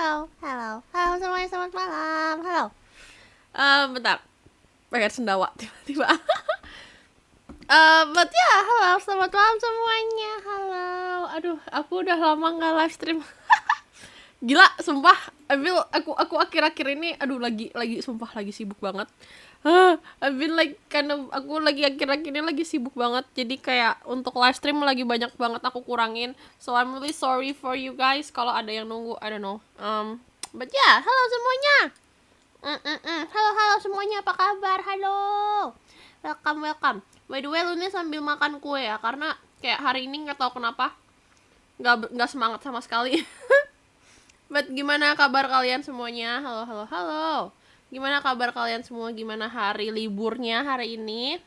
halo semuanya, selamat malam, halo. Bentar, pengen sendawa tiba-tiba. But ya, halo, selamat malam semuanya, halo. Aduh, aku udah lama nggak live stream. Gila, sumpah, aku akhir-akhir ini, aduh lagi sumpah lagi sibuk banget. I've been like aku lagi akhir-akhir ini lagi sibuk banget, jadi kayak untuk live stream lagi banyak banget aku kurangin. So I'm really sorry for you guys kalau ada yang nunggu, I don't know. But yeah, halo semuanya. Halo semuanya, apa kabar? Halo. Welcome. By the way, lu nih sambil makan kue ya, karena kayak hari ini nggak tahu kenapa nggak semangat sama sekali. But gimana kabar kalian semuanya? Halo. Gimana kabar kalian semua? Gimana hari liburnya hari ini?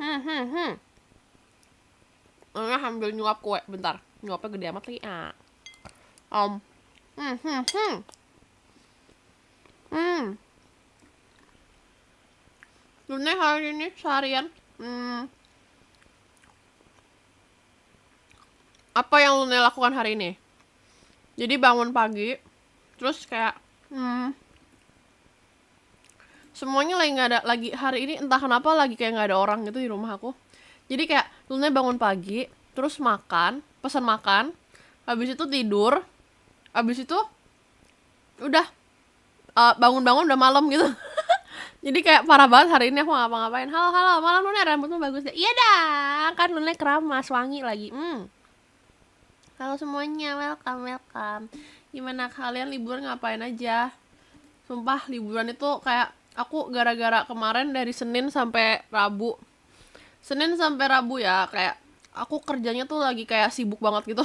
Sambil nyuap kue, bentar. Nyuapnya gede amat lagi. Lunette hari ini seharian. Apa yang Lunette lakukan hari ini? Jadi bangun pagi, terus kayak semuanya lagi nggak ada lagi hari ini, entah kenapa lagi kayak nggak ada orang gitu di rumah aku. Jadi kayak Lunette bangun pagi, terus pesan makan, habis itu tidur, habis itu udah bangun-bangun udah malam gitu. Jadi kayak parah banget hari ini aku ngapa-ngapain. Halo, malam Lunette, rambutmu bagus deh. Iya dah, kan Lunette keramas, wangi lagi. Halo semuanya, welcome. Gimana kalian liburan ngapain aja? Sumpah liburan itu kayak aku gara-gara kemarin dari Senin sampai Rabu ya, kayak aku kerjanya tuh lagi kayak sibuk banget gitu.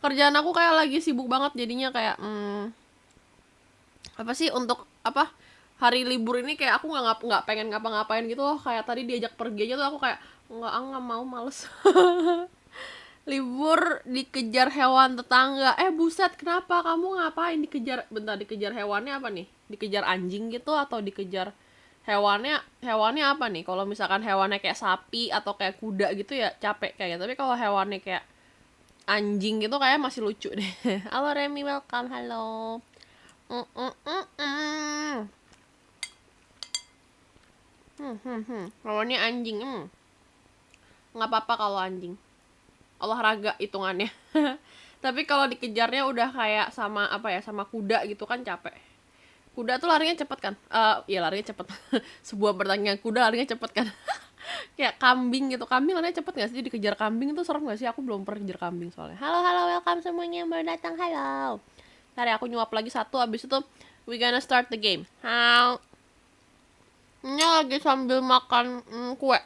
Kerjaan aku kayak lagi sibuk banget, jadinya kayak apa sih untuk apa hari libur ini kayak aku nggak pengen ngapa-ngapain gitu loh. Kayak tadi diajak pergi aja tuh aku kayak nggak mau, males. Libur dikejar hewan tetangga. Buset, kenapa kamu ngapain dikejar hewannya apa nih? Dikejar anjing gitu atau dikejar hewannya apa nih? Kalau misalkan hewannya kayak sapi atau kayak kuda gitu ya capek kayaknya. Tapi kalau hewannya kayak anjing gitu kayak masih lucu deh. Halo Remy, welcome. Halo. Hewannya anjing. Nggak apa-apa kalau anjing. Olahraga hitungannya. Tapi kalau dikejarnya udah kayak sama sama kuda gitu kan capek. Kuda tuh larinya cepet kan? Ya larinya cepet. Sebuah pertanyaan, kuda larinya cepet kan? Kayak kambing gitu. Kambing larinya cepet gak sih? Dikejar kambing itu serem gak sih? Aku belum pernah kejar kambing soalnya. Halo, welcome semuanya yang baru datang. Halo. Ntar ya, aku nyuap lagi satu, abis itu we gonna start the game. Ini lagi sambil makan kue.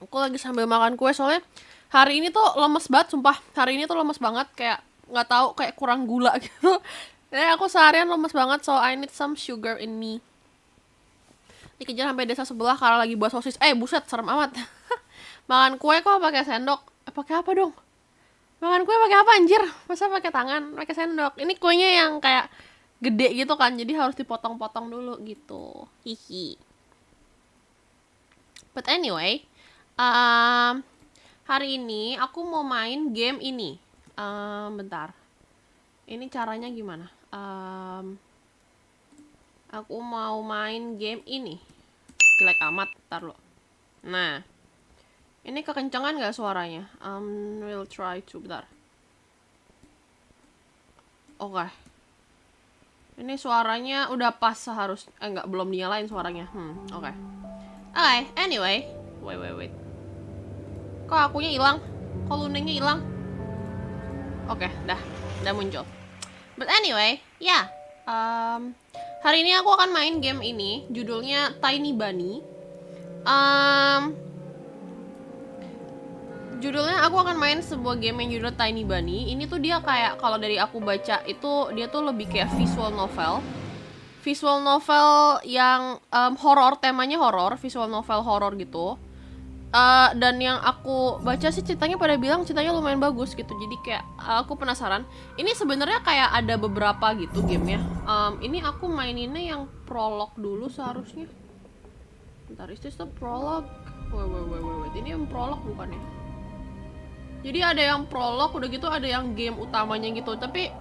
Aku lagi sambil makan kue soalnya hari ini tuh lemes banget, sumpah. Hari ini tuh lemes banget, kayak nggak tahu, kayak kurang gula gitu. Jadi aku seharian lemes banget, so I need some sugar in me. Dikejar sampai desa sebelah karena lagi buat sosis. Buset, serem amat. Makan kue kok pakai sendok? Pakai apa dong? Makan kue pakai apa anjir? Masa pakai tangan, pakai sendok? Ini kuenya yang kayak gede gitu kan, jadi harus dipotong-potong dulu gitu. Hihi. But anyway, hari ini aku mau main game ini. Bentar. Ini caranya gimana? Aku mau main game ini. Jelek amat, ntar lo. Nah, ini kekencangan gak suaranya? We'll try to, bentar. Oke. Ini suaranya udah pas seharus. Enggak, belum dinyalain suaranya. Oke. Anyway. Wait. Kok akunya hilang? Kok Lunenya hilang? Oke, dah muncul. But anyway, ya. Hari ini aku akan main game ini. Judulnya Tiny Bunny. Judulnya aku akan main sebuah game yang judulnya Tiny Bunny. Ini tuh dia kayak, kalau dari aku baca itu dia tuh lebih kayak visual novel yang horor, temanya horor, visual novel horor gitu. Dan yang aku baca sih ceritanya pada bilang ceritanya lumayan bagus gitu. Jadi kayak aku penasaran. Ini sebenarnya kayak ada beberapa gitu gamenya. Ini aku maininnya yang prolog dulu seharusnya. Bentar, is this the prolog? Wait. Ini yang prolog bukan ya? Jadi ada yang prolog, udah gitu ada yang game utamanya gitu. Tapi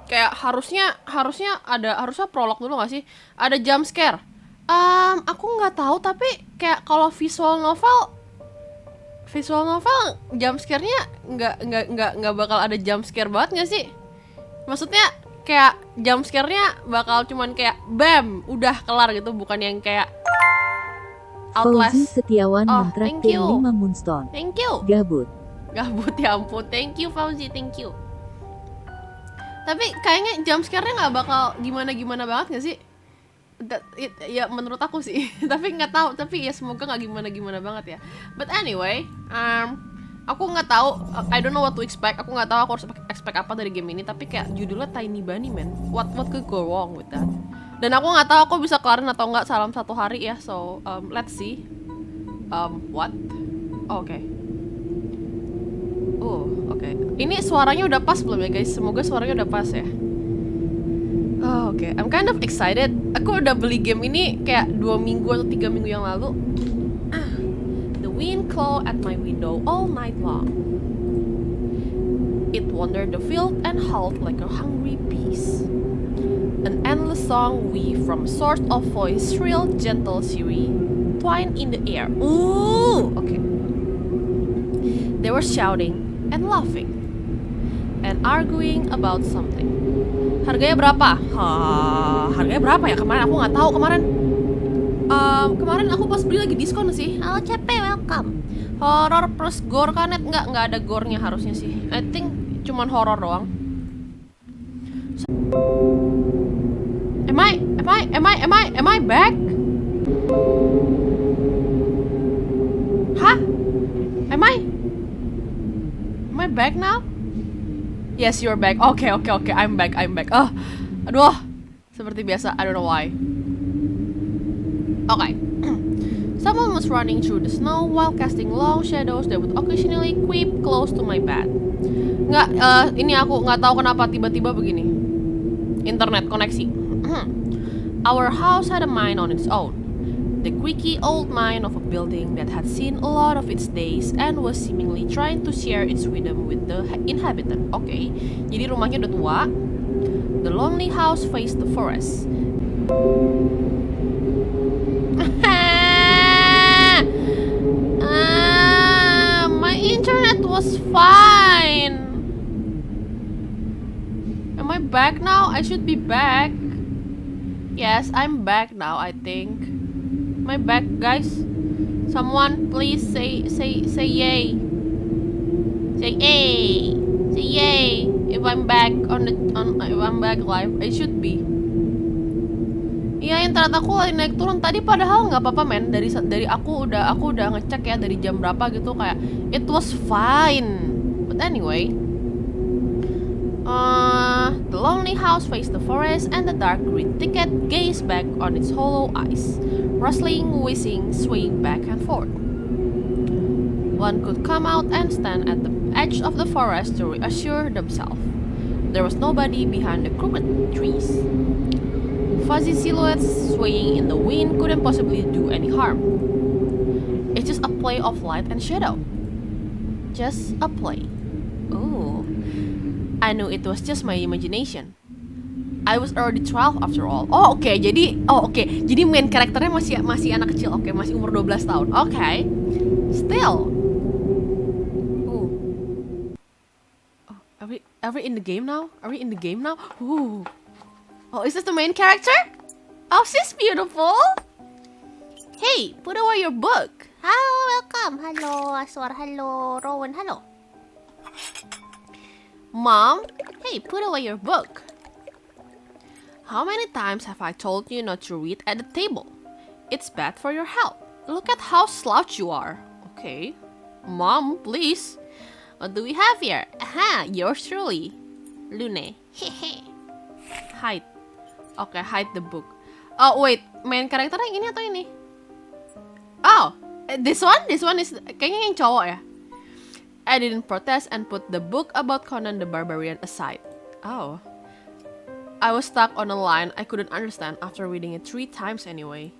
kayak harusnya prolog dulu gak sih? Ada jump scare. Aku nggak tahu, tapi kayak kalau visual novel jump scare-nya nggak bakal ada jump scare banget nggak sih? Maksudnya kayak jump scare-nya bakal cuman kayak bam udah kelar gitu, bukan yang kayak Outlast. Fauzi Setiawan thank mentraktir you. 5 moonstone. Thank you. Gabut Ya ampun, thank you Fauzi, thank you. Tapi kayaknya jump scare-nya nggak bakal gimana banget nggak sih? Ya menurut aku sih. Tapi nggak tahu, tapi ya semoga nggak gimana banget ya. But anyway, aku nggak tahu, I don't know what to expect. Aku nggak tahu aku harus expect apa dari game ini. Tapi kayak judulnya Tiny Bunny man, what could go wrong with that? Dan aku nggak tahu aku bisa kelarin atau nggak salam 1 hari ya. So let's see. What? Oke. Ini suaranya udah pas belum ya guys? Semoga suaranya udah pas ya. Oke. I'm kind of excited. Aku udah beli game ini kayak 2 minggu atau 3 minggu yang lalu. The wind claw at my window all night long. It wandered the field and howled like a hungry beast. An endless song weaved from a source of voice, shrill, gentle, cheery, twined in the air. Ooh, okay. They were shouting and laughing and arguing about something. Harganya berapa? Harganya berapa ya kemarin? Aku nggak tahu kemarin. Kemarin aku pas beli lagi diskon sih. Halo CP, welcome. Horror plus gore kan? Nggak ada gore-nya harusnya sih. I think cuman horror doang. Am I back? Hah? Am I back now? Yes, you're back. Okay. I'm back. Aduh. Seperti biasa, I don't know why. Okay. Someone was running through the snow while casting long shadows that would occasionally creep close to my bed. Ini aku nggak tahu kenapa tiba-tiba begini. Internet koneksi. Our house had a mind on its own. The creaky old mind of a building that had seen a lot of its days and was seemingly trying to share its rhythm with the inhabitant. Okay, jadi rumahnya udah tua. The lonely house faced the forest. My internet was fine. Am I back now? I should be back. Yes, I'm back now, I think. Am I back, guys? Someone please say yay. Say yay. Say yay. If I'm back if I'm back live, I should be. Iya, internet aku lagi naik turun tadi, padahal nggak apa-apa men. Dari aku udah ngecek ya dari jam berapa gitu, kayak it was fine. But anyway, the lonely house faced the forest, and the dark green thicket gazed back on its hollow eyes, rustling, whizzing, swaying back and forth. One could come out and stand at the edge of the forest to reassure themselves. There was nobody behind the crooked trees. Fuzzy silhouettes swaying in the wind couldn't possibly do any harm. It's just a play of light and shadow. Just a play. Oh, I knew it was just my imagination. I was already 12 after all. Oke. Jadi main karakternya masih anak kecil. Oke, masih umur 12 tahun. Oke. Still. Oh, are we in the game now? Ooh. Oh, is this the main character? Oh, she's beautiful. Hey, put away your book. Hello, welcome. Hello, Aswar. Hello, Rowan. Hello. Mom, hey, put away your book. How many times have I told you not to read at the table? It's bad for your health. Look at how slouched you are. Okay. Mom, please. What do we have here? Aha, yours truly. Lunette. Hehe. Hide. Okay, hide the book. Oh, wait. Main karakternya yang ini atau ini? Oh, This one is kayaknya yang cowok ya. I didn't protest and put the book about Conan the Barbarian aside. Oh. I was stuck on a line I couldn't understand after reading it 3 times anyway.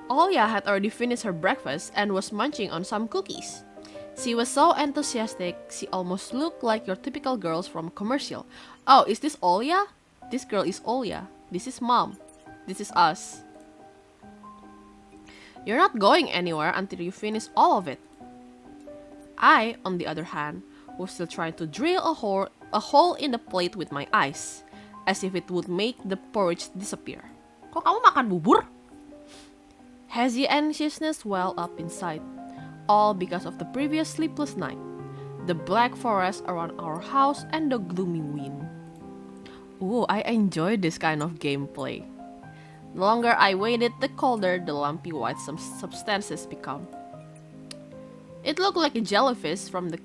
Olya had already finished her breakfast and was munching on some cookies. She was so enthusiastic, she almost looked like your typical girls from a commercial. Oh, is this Olya? This girl is Olya. This is Mom. This is us. You're not going anywhere until you finish all of it. I, on the other hand, was still trying to drill a hole in the plate with my eyes, as if it would make the porridge disappear. Kok kamu makan bubur? Hazy anxiousness welled up inside, all because of the previous sleepless night, the black forest around our house, and the gloomy wind. Ooh, I enjoy this kind of gameplay. The longer I waited, the colder the lumpy white substances become. It looked like a jellyfish from the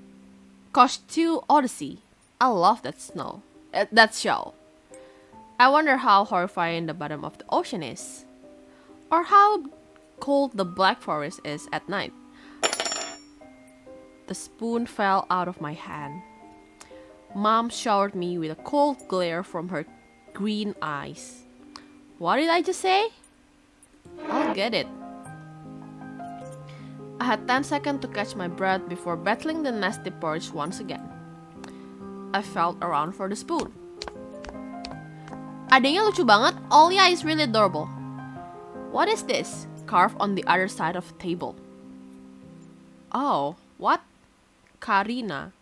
Kosh 2 Odyssey. I love that show. I wonder how horrifying the bottom of the ocean is. Or how cold the black forest is at night. The spoon fell out of my hand. Mom showered me with a cold glare from her green eyes. What did I just say? I'll get it. I had 10 seconds to catch my breath before battling the nasty porridge once again. I felt around for the spoon. Adanya lucu banget. Olya is really adorable. What is this? Carved on the other side of the table. Oh, what? Karina.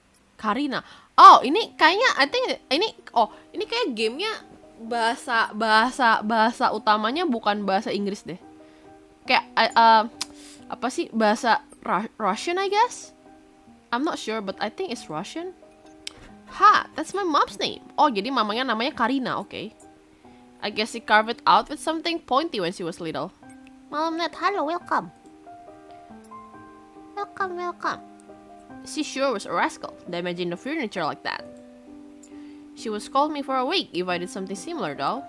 Oh, ini kayaknya ini kayak gamenya bahasa utamanya bukan bahasa Inggris deh. Kayak apa sih bahasa Russian I guess? I'm not sure but I think it's Russian. Ha, that's my mom's name. Oh, jadi mamanya namanya Karina, okay. I guess she carved it out with something pointy when she was little. Malam Net, hello, welcome. Welcome. She sure was a rascal to imagine the furniture like that. She would scold me for a week if I did something similar though.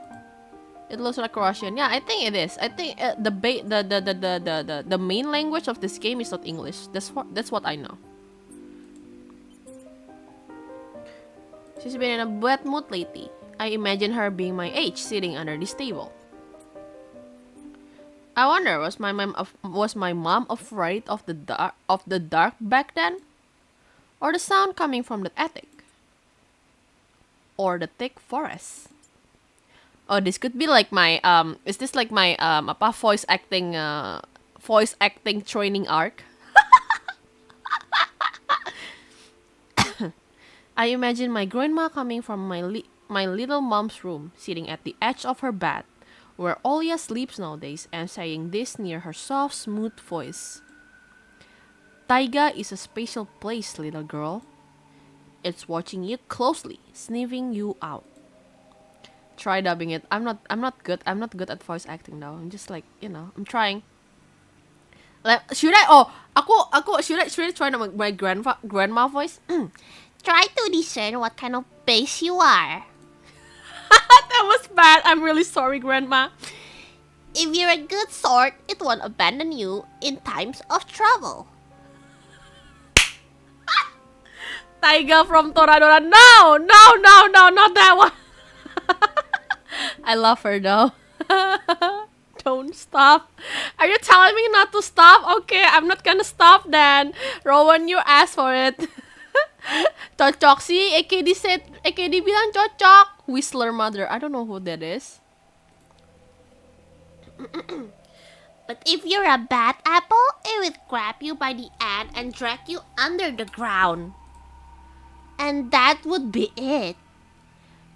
It looks like Russian. Yeah, I think it is. I think the main language of this game is not English. That's what I know. She's been in a bad mood lately. I imagine her being my age, sitting under this table. I wonder, was my mom afraid of the dark back then, or the sound coming from the attic, or the thick forest? Oh, this could be like my Is this like my voice acting training arc? I imagine my grandma coming from my little mom's room, sitting at the edge of her bed, where Olya sleeps nowadays, and saying this near her soft, smooth voice. Taiga is a special place, little girl. It's watching you closely, sniffing you out. Try dubbing it. I'm not good at voice acting though. I'm just like, I'm trying. Should I try my grandma voice? Try to discern what kind of base you are. That was bad. I'm really sorry, Grandma. If you're a good sort, it won't abandon you in times of trouble. Taiga from Toradora. No, not that one. I love her though. Don't stop. Are you telling me not to stop? Okay, I'm not gonna stop then. Rowan, you asked for it. Cocok sih, AKD bilang cocok. Whistler mother, I don't know who that is. But if you're a bad apple, it will grab you by the end and drag you under the ground. And that would be it.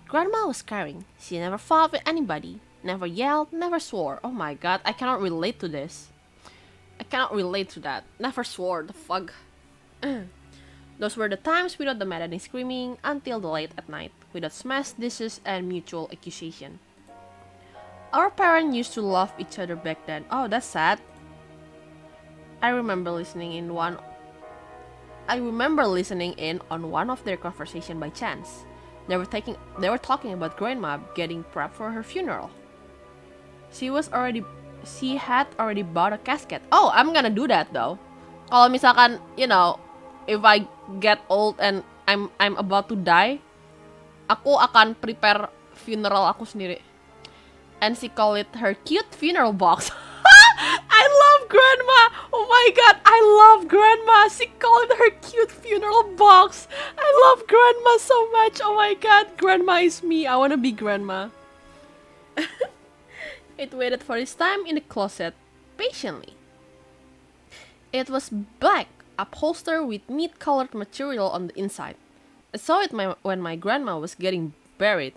Grandma was caring. She never fought with anybody, never yelled, never swore. Oh my god, I cannot relate to this. I cannot relate to that. Never swore, the fuck. Those were the times without the maddening screaming until the late at night, without smashed dishes and mutual accusation. Our parents used to love each other back then. Oh, that's sad. I remember listening in on one of their conversation by chance. They were talking about grandma getting prepped for her funeral. She was already she had already bought a casket. Oh, I'm gonna do that though. Kalau misalkan, if I get old and I'm about to die, aku akan prepare funeral aku sendiri. And she called it her cute funeral box. I love grandma. Oh my god, I love grandma. She called it her cute funeral box. I love grandma so much. Oh my god, grandma is me. I wanna be grandma. It waited for its time in the closet, patiently. It was black, upholstered with meat-colored material on the inside. I saw it when my grandma was getting buried.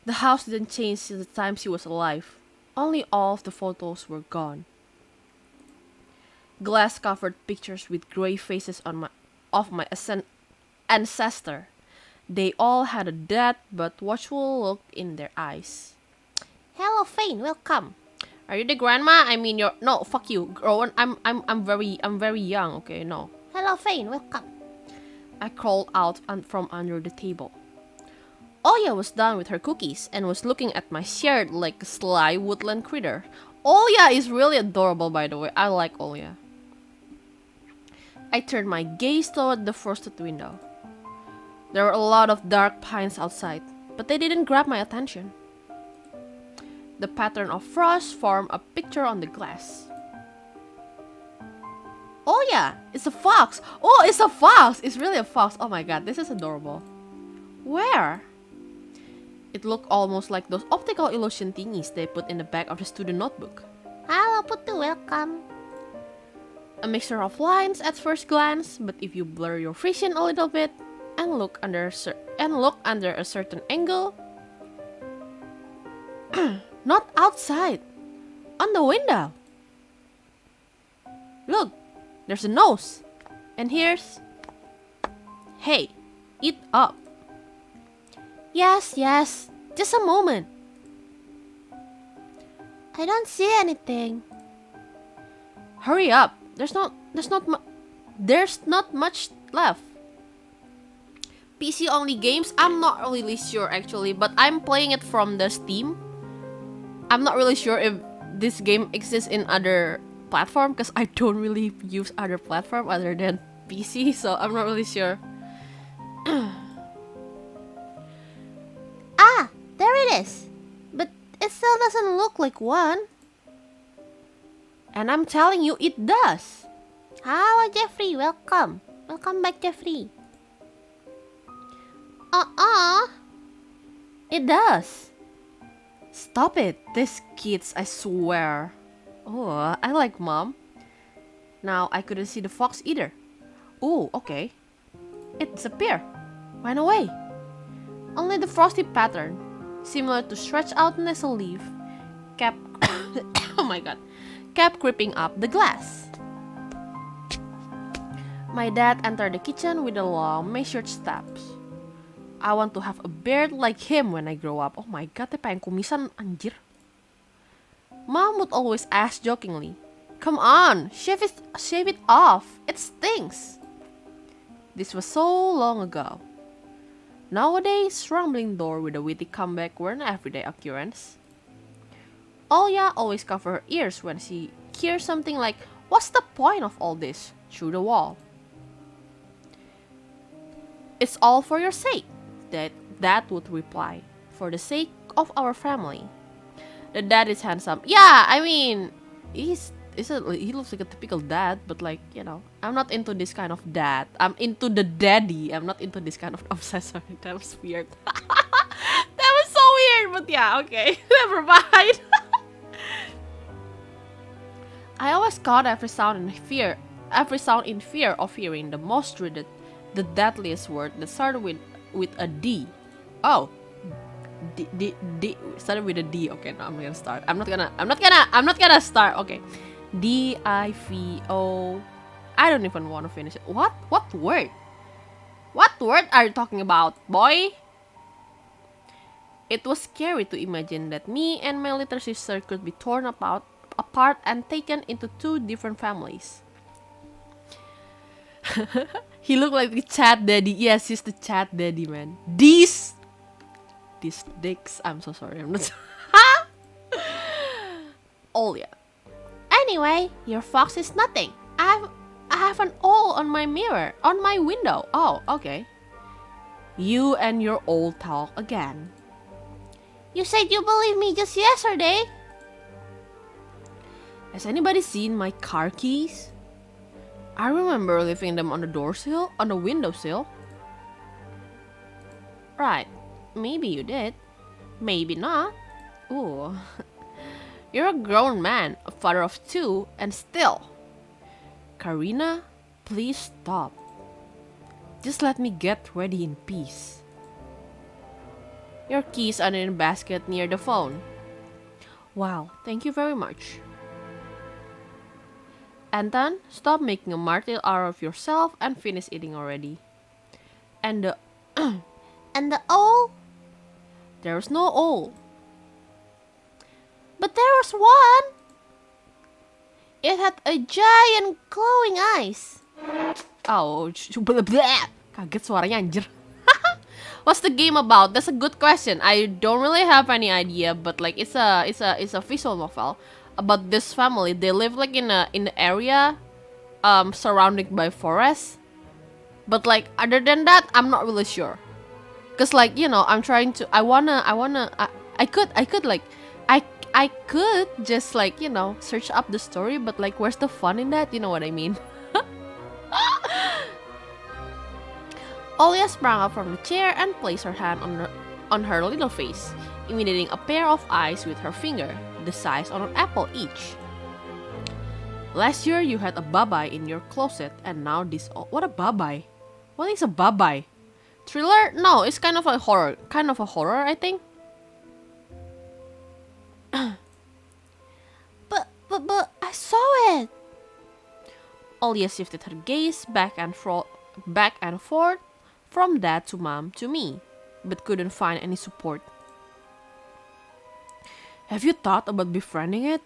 The house didn't change since the time she was alive. Only all of the photos were gone. Glass-covered pictures with gray faces of my ancestor. They all had a dead but watchful look in their eyes. Hello, Fane. Welcome. Are you the grandma? I mean, no. Fuck you, Rowan. I'm very young. Okay, no. Hello, Fane. Welcome. I crawled out from under the table. Olya was done with her cookies and was looking at my shirt like a sly woodland critter. Olya is really adorable, by the way. I like Olya. I turned my gaze toward the frosted window. There were a lot of dark pines outside, but they didn't grab my attention. The pattern of frost formed a picture on the glass. Oh yeah, it's a fox. Oh, it's a fox. It's really a fox. Oh my god, this is adorable. Where? It looked almost like those optical illusion thingies they put in the back of the student notebook. Hello, Putu, welcome. A mixture of lines at first glance, but if you blur your vision a little bit and look under a certain angle, not outside, on the window. Look, there's a nose, and here's, hey, eat up. Yes, just a moment. I don't see anything. Hurry up. There's not much left. PC only games, I'm not really sure actually, but I'm playing it from the Steam. I'm not really sure if this game exists in other platform because I don't really use other platform other than PC, so I'm not really sure. Ah, there it is. But it still doesn't look like one. And I'm telling you, it does. Hello, Jeffrey. Welcome. Welcome back, Jeffrey. It does. Stop it. These kids, I swear. Oh, I like Mom. Now, I couldn't see the fox either. Oh, okay. It disappeared. Ran away. Only the frosty pattern, similar to stretched out nasal leaf, kept oh my god, kept creeping up the glass. My dad entered the kitchen with the long, measured steps. I want to have a beard like him when I grow up. Oh my god, dia pengen kumisan, anjir. Mom would always ask jokingly, "Come on, shave it off. It stinks." This was so long ago. Nowadays, rumbling door with a witty comeback were an everyday occurrence. Olya always covered her ears when she hears something like, "What's the point of all this?" through the wall. "It's all for your sake," Dad would reply. "For the sake of our family." The dad is handsome. Yeah, I mean, he looks like a typical dad, but like, I'm not into this kind of dad. I'm into the daddy. I'm not into this kind of obsessor. That was weird. That was so weird, but yeah, okay. Never mind. I always caught every sound in fear of hearing the most dreaded, the deadliest word that started with a D. Oh. D started with a D. Okay, no, I'm gonna start. I'm not gonna start. Okay. D-I-V-O. I don't even want to finish it. What word? What word are you talking about, boy? It was scary to imagine that me and my little sister could be torn apart and taken into two different families. He looked like the chat daddy. Yes, he's the chat daddy, man. These these dicks. I'm so sorry. I'm not. Oh yeah. Anyway, your fox is nothing. I have an hole on my mirror, on my window. Oh, okay. You and your old talk again. You said you believed me just yesterday. Has anybody seen my car keys? I remember leaving them on the doorsill, on the windowsill. Right, maybe you did. Maybe not. Ooh. You're a grown man, a father of 2, and still. Karina, please stop. Just let me get ready in peace. Your keys are in a basket near the phone. Wow, thank you very much. Anton, stop making a martyr out of yourself and finish eating already. And the and the O? There's no O. But there was one. It had a giant glowing eyes. Oh, kaget suaranya anjir. What's the game about? That's a good question. I don't really have any idea, but like it's a visual novel about this family. They live like in an area surrounded by forests. But like other than that, I'm not really sure. Cause like, you know, I'm trying to I could just like, you know, search up the story, but like where's the fun in that? You know what I mean? Olia sprang up from the chair and placed her hand on her little face, imitating a pair of eyes with her finger, the size of an apple each. Last year you had a babai in your closet, and now this. What a babai? What is a babai? Thriller? No, it's kind of a horror. Kind of a horror, I think. But I saw it. Olia shifted her gaze back and forth from dad to mom to me, but couldn't find any support. Have you thought about befriending it?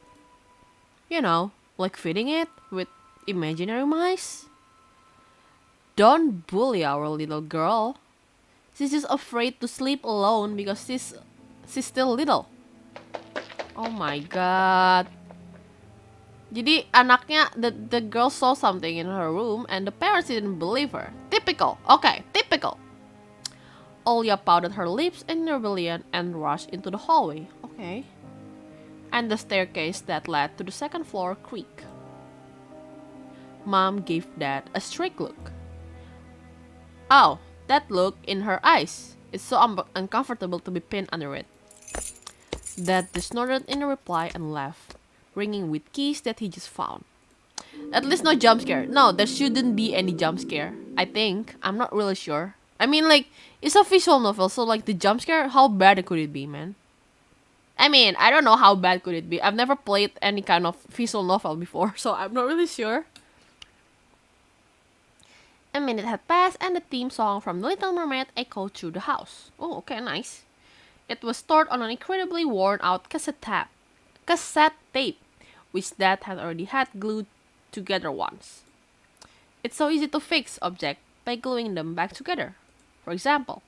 You know, like feeding it with imaginary mice? Don't bully our little girl. She's just afraid to sleep alone because she's still little. Oh my god. Jadi anaknya, the girl saw something in her room and the parents didn't believe her. Typical. Okay, typical. Olia pouted her lips in rebellion and rushed into the hallway. Okay. And the staircase that led to the second floor creaked. Mom gave Dad a strict look. Oh, that look in her eyes. It's so uncomfortable to be pinned under it. Dad just nodded in a reply and left, ringing with keys that he just found. At least no jump scare. No, there shouldn't be any jump scare. I think. I'm not really sure. I mean, like, it's a visual novel, so like the jump scare, how bad could it be, man? I mean, I don't know how bad could it be. I've never played any kind of visual novel before, so I'm not really sure. A minute had passed and the theme song from The Little Mermaid echoed through the house. Oh, okay, nice. It was stored on an incredibly worn-out cassette tape, which Dad had already had glued together once. It's so easy to fix objects by gluing them back together, for example.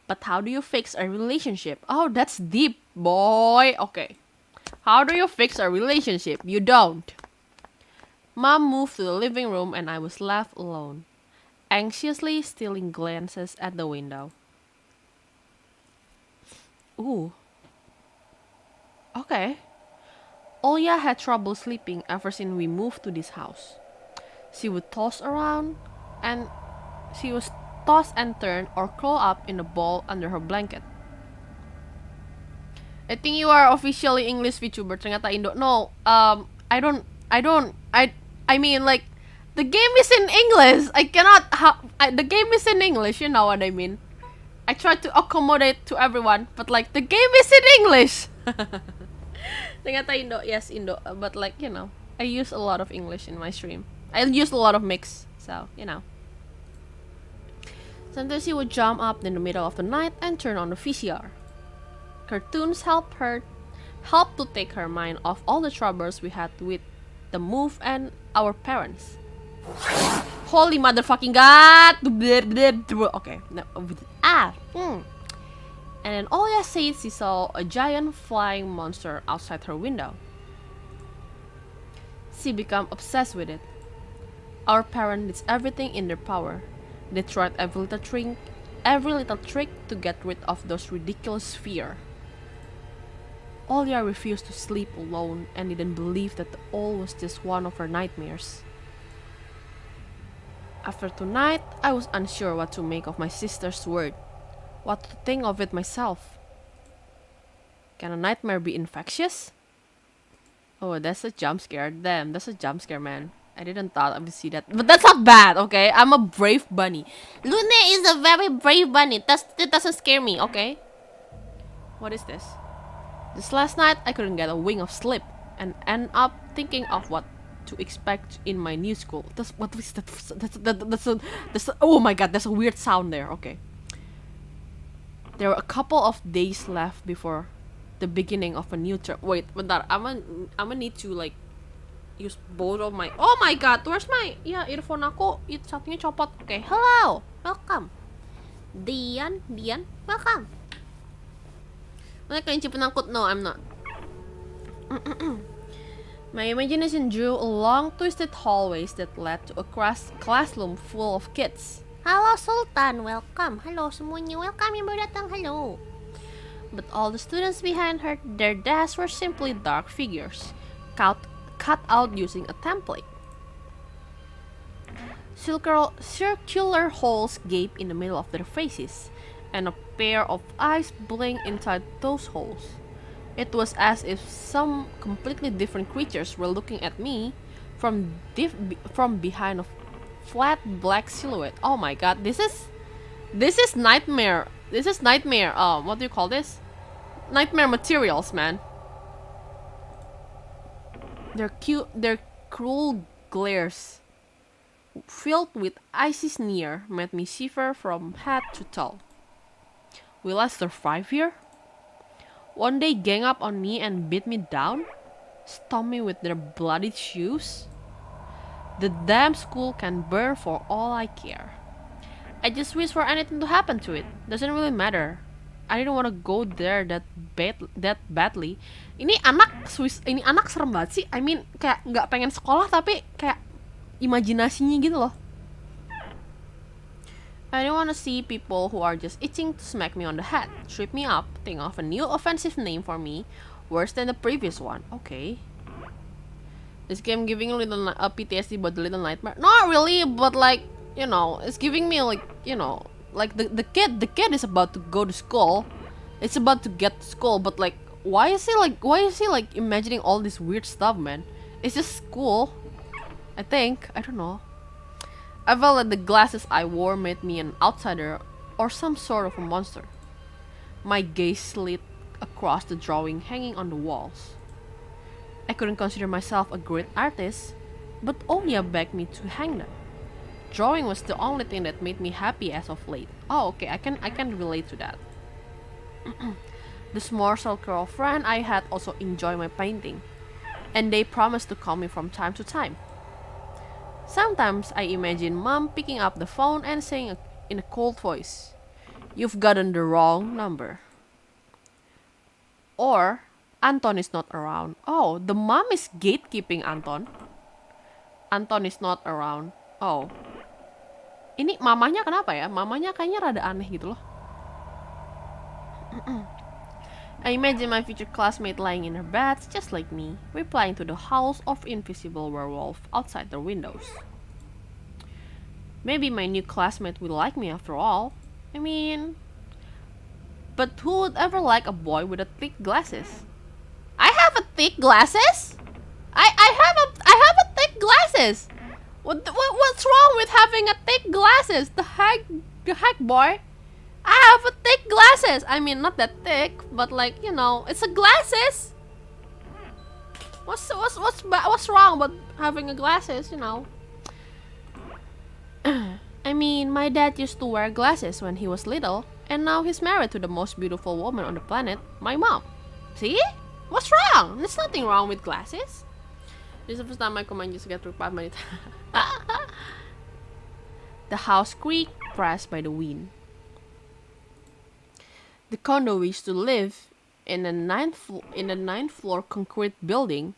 But how do you fix a relationship? Oh, that's deep, boy. Okay. How do you fix a relationship? You don't. Mom moved to the living room and I was left alone, anxiously stealing glances at the window. Ooh. Okay. Olia had trouble sleeping ever since we moved to this house. She would toss around and she was toss and turn or curl up in a ball under her blanket. I think you are officially English VTuber. Ternyata Indo. No, I mean, like, the game is in English. I cannot. The game is in English. You know what I mean. I try to accommodate to everyone, but like the game is in English. Ternyata Indo. Yes, Indo. But like, you know, I use a lot of English in my stream. I use a lot of mix, so you know. Sometimes she would jump up in the middle of the night and turn on the VCR. Cartoons helped to take her mind off all the troubles we had with the move and our parents. Holy motherfucking god! Okay. And then Olya said she saw a giant flying monster outside her window. She became obsessed with it. Our parents did everything in their power. They tried every little trick to get rid of those ridiculous fear. Olya refused to sleep alone and didn't believe that all was just one of her nightmares. After tonight, I was unsure what to make of my sister's word, what to think of it myself. Can a nightmare be infectious? Oh, that's a jump scare. Damn, that's a jump scare, man. I didn't thought I would see that. But that's not bad, okay? I'm a brave bunny. Lunette is a very brave bunny. That doesn't scare me, okay? What is this? This last night, I couldn't get a wink of sleep and end up thinking of what to expect in my new school. What is that? That's a, oh my god, there's a weird sound there. Okay. There were a couple of days left before the beginning of a new term. Wait, bentar. I'm gonna need to like use both of my. Oh my god, where's my? Yeah, earphone aku itu satunya copot. Okay, hello, welcome. Dian, welcome. Like kelinci penakut? No, I'm not. My imagination drew along twisted hallways that led to a classroom full of kids. Halo Sultan, welcome. Halo semuanya, welcome yang baru datang, hello. But all the students behind their desks were simply dark figures, cut out using a template. Circular holes gaped in the middle of their faces, and a pair of eyes blinked inside those holes. It was as if some completely different creatures were looking at me from behind a flat black silhouette. Oh my god, this is nightmare. This is nightmare. What do you call this? Nightmare materials, man. Their cruel glares, filled with icy sneer, made me shiver from head to toe. Will I survive here? Won't they gang up on me and beat me down? Stomp me with their bloody shoes? The damn school can burn for all I care. I just wish for anything to happen to it. Doesn't really matter. I didn't want to go there that badly. Ini anak serem banget sih. I mean, kayak nggak pengen sekolah tapi kayak imajinasinya gitu loh. I don't want to see people who are just itching to smack me on the head, trip me up, think of a new offensive name for me, worse than the previous one. Okay. This game giving a little PTSD about the little nightmare. Not really, but like, you know, it's giving me like, you know, like the kid is about to go to school. It's about to get to school, but like, why is he like imagining all this weird stuff, man? It's just school, I think. I don't know. I felt that the glasses I wore made me an outsider or some sort of a monster. My gaze slid across the drawing hanging on the walls. I couldn't consider myself a great artist, but Olya begged me to hang them. Drawing was the only thing that made me happy as of late. Oh, okay, I can relate to that. The small circle of friends I had also enjoyed my painting, and they promised to call me from time to time. Sometimes I imagine Mom picking up the phone and saying in a cold voice, "You've gotten the wrong number." Or, "Anton is not around." Oh, the mom is gatekeeping Anton. Anton is not around. Oh. Ini mamanya kenapa ya? Mamanya kayaknya rada aneh gitu loh. I imagine my future classmate lying in her bed, just like me, replying to the howls of invisible werewolf outside their windows. Maybe my new classmate will like me after all. I mean, but who would ever like a boy with a thick glasses? I have a thick glasses? I have a thick glasses. What's wrong with having a thick glasses? The heck, boy. I have a thick glasses. I mean, not that thick, but like, you know, it's a glasses. What's wrong about having a glasses, you know? I mean, my dad used to wear glasses when he was little, and now he's married to the most beautiful woman on the planet, my mom. See? What's wrong? There's nothing wrong with glasses. This is the first time my command just get replied by it. The house creaked, pressed by the wind. The condo we used to live in a ninth floor concrete building,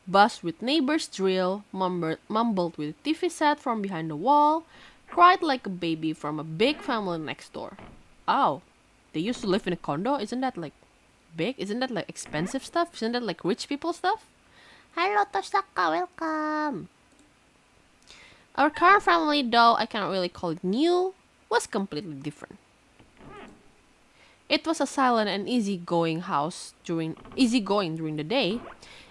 buzzed with neighbors' drill, mumbled with a TV set from behind the wall, cried like a baby from a big family next door. Oh, they used to live in a condo? Isn't that like big? Isn't that like expensive stuff? Isn't that like rich people stuff? Hello Tosaka, welcome! Our current family, though I cannot really call it new, was completely different. It was a silent and easygoing during the day.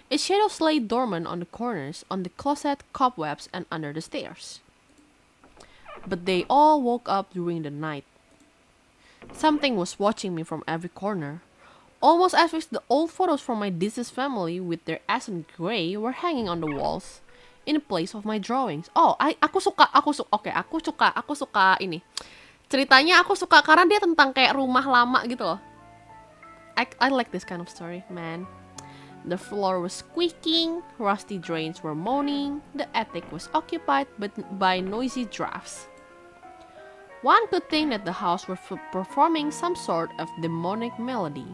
Its shadows lay dormant on the corners, on the closet, cobwebs, and under the stairs. But they all woke up during the night. Something was watching me from every corner, almost as if the old photos from my deceased family with their accent gray were hanging on the walls, in the place of my drawings. Oh, aku suka ini. Ceritanya aku suka karena dia tentang kayak rumah lama gitu loh. I like this kind of story, man. The floor was squeaking, rusty drains were moaning, the attic was occupied by noisy drafts. One could think that the house was performing some sort of demonic melody.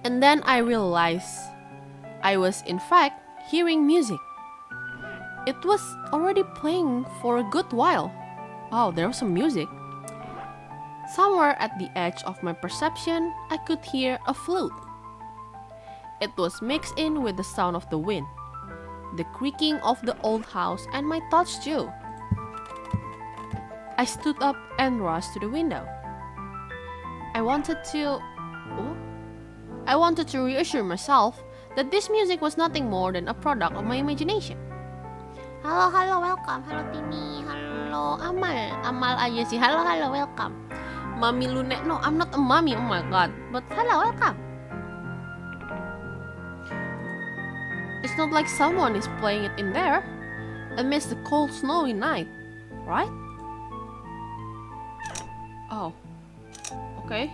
And then I realized I was in fact hearing music. It was already playing for a good while. Oh, there was some music. Somewhere at the edge of my perception, I could hear a flute. It was mixed in with the sound of the wind, the creaking of the old house, and my thoughts too. I stood up and rushed to the window. I wanted to reassure myself that this music was nothing more than a product of my imagination. Halo, welcome. Halo Tini, halo Amal aja sih. Halo, welcome. Mami Lunette, no, I'm not a mommy, oh my god. But hello, welcome. It's not like someone is playing it in there amidst the cold, snowy night, right? Oh, okay.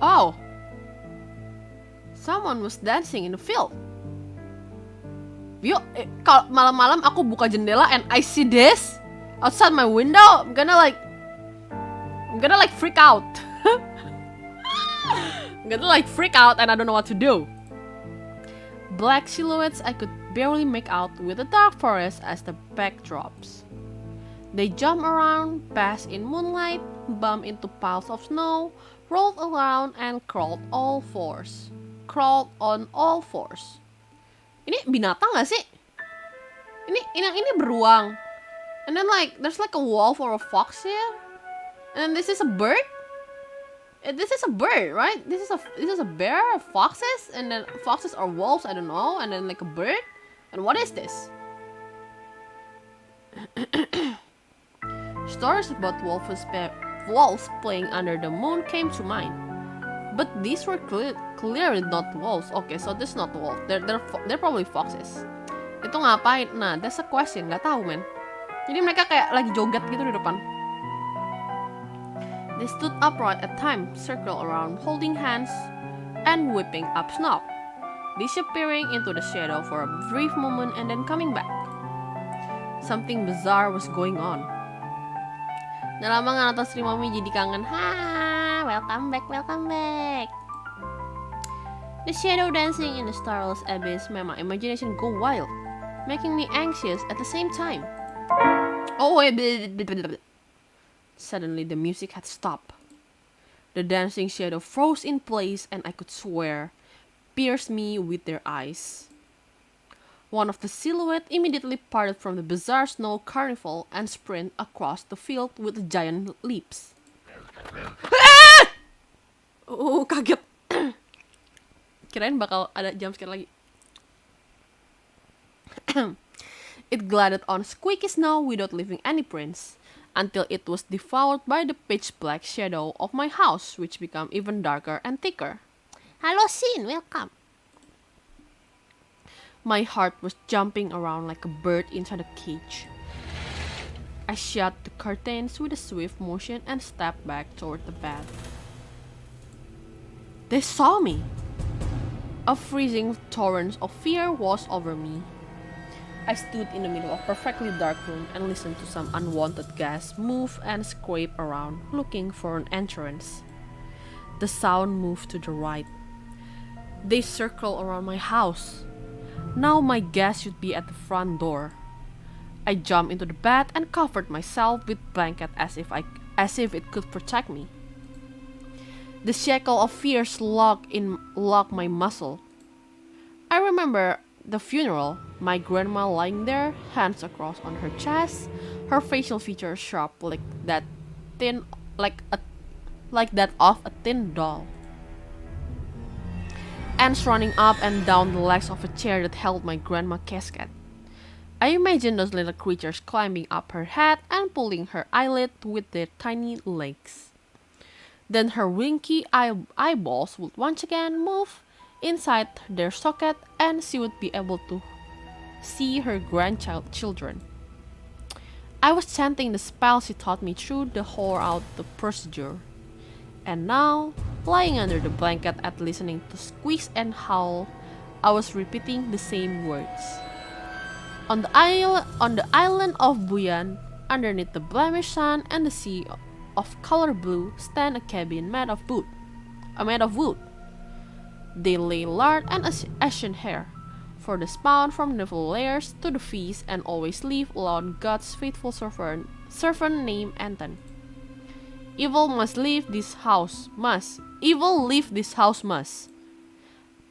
Oh, someone was dancing in the field. Yuk, kalau malam-malam aku buka jendela and I see this outside my window, I'm gonna like freak out. I'm gonna like freak out and I don't know what to do. Black silhouettes I could barely make out with the dark forest as the backdrops. They jump around, bask in moonlight, bump into piles of snow, rolled around and crawled on all fours. Ini binatang gak sih? Ini beruang. And then like there's like a wolf or a fox here. And then this is a bird. This is a bird, right? This is a bear, foxes, and then foxes or wolves, I don't know. And then like a bird. And what is this? Stories about wolves playing under the moon came to mind. But these were clearly not wolves. Okay, so this is not wolf. They're probably foxes. Itu ngapain? Nah, that's a question. Gak tahu, men. Jadi mereka kayak lagi joget gitu di depan. They stood upright at times, circle around, holding hands, and whipping up snow, disappearing into the shadow for a brief moment and then coming back. Something bizarre was going on. Udah lama gak nonton stream Mami jadi kangen. Welcome back. The shadow dancing in the starless abyss made my imagination go wild, making me anxious at the same time. Oh wait, Suddenly the music had stopped. The dancing shadow froze in place and I could swear pierced me with their eyes. One of the silhouette immediately parted from the bizarre snow carnival and sprinted across the field with giant leaps. Oh, kaget. Kirain bakal ada jumpscare lagi. It glided on squeaky snow without leaving any prints, until it was devoured by the pitch black shadow of my house, which became even darker and thicker. Hello, Sin, welcome. My heart was jumping around like a bird inside a cage. I shut the curtains with a swift motion and stepped back toward the bed. They saw me. A freezing torrent of fear washed over me. I stood in the middle of a perfectly dark room and listened to some unwanted gas move and scrape around, looking for an entrance. The sound moved to the right. They circled around my house. Now my guess should be at the front door. I jumped into the bed and covered myself with blanket as if it could protect me. The shackle of fears locked my muscle. I remember the funeral, my grandma lying there, hands across on her chest, her facial features sharp like that of a thin doll. Ants running up and down the legs of a chair that held my grandma's casket. I imagined those little creatures climbing up her head and pulling her eyelid with their tiny legs. Then her winky eyeballs would once again move inside their socket and she would be able to see her grandchildren. I was chanting the spell she taught me through the whole the procedure. And now, lying under the blanket and listening to squeaks and howl, I was repeating the same words. On the island of Buyan, underneath the blemished sun and the sea of color blue, stand a cabin made of wood. They lay lard and ashen hair, for the spawn from naval layers to the feast, and always live alone God's faithful servant named Anton. Evil leave this house must.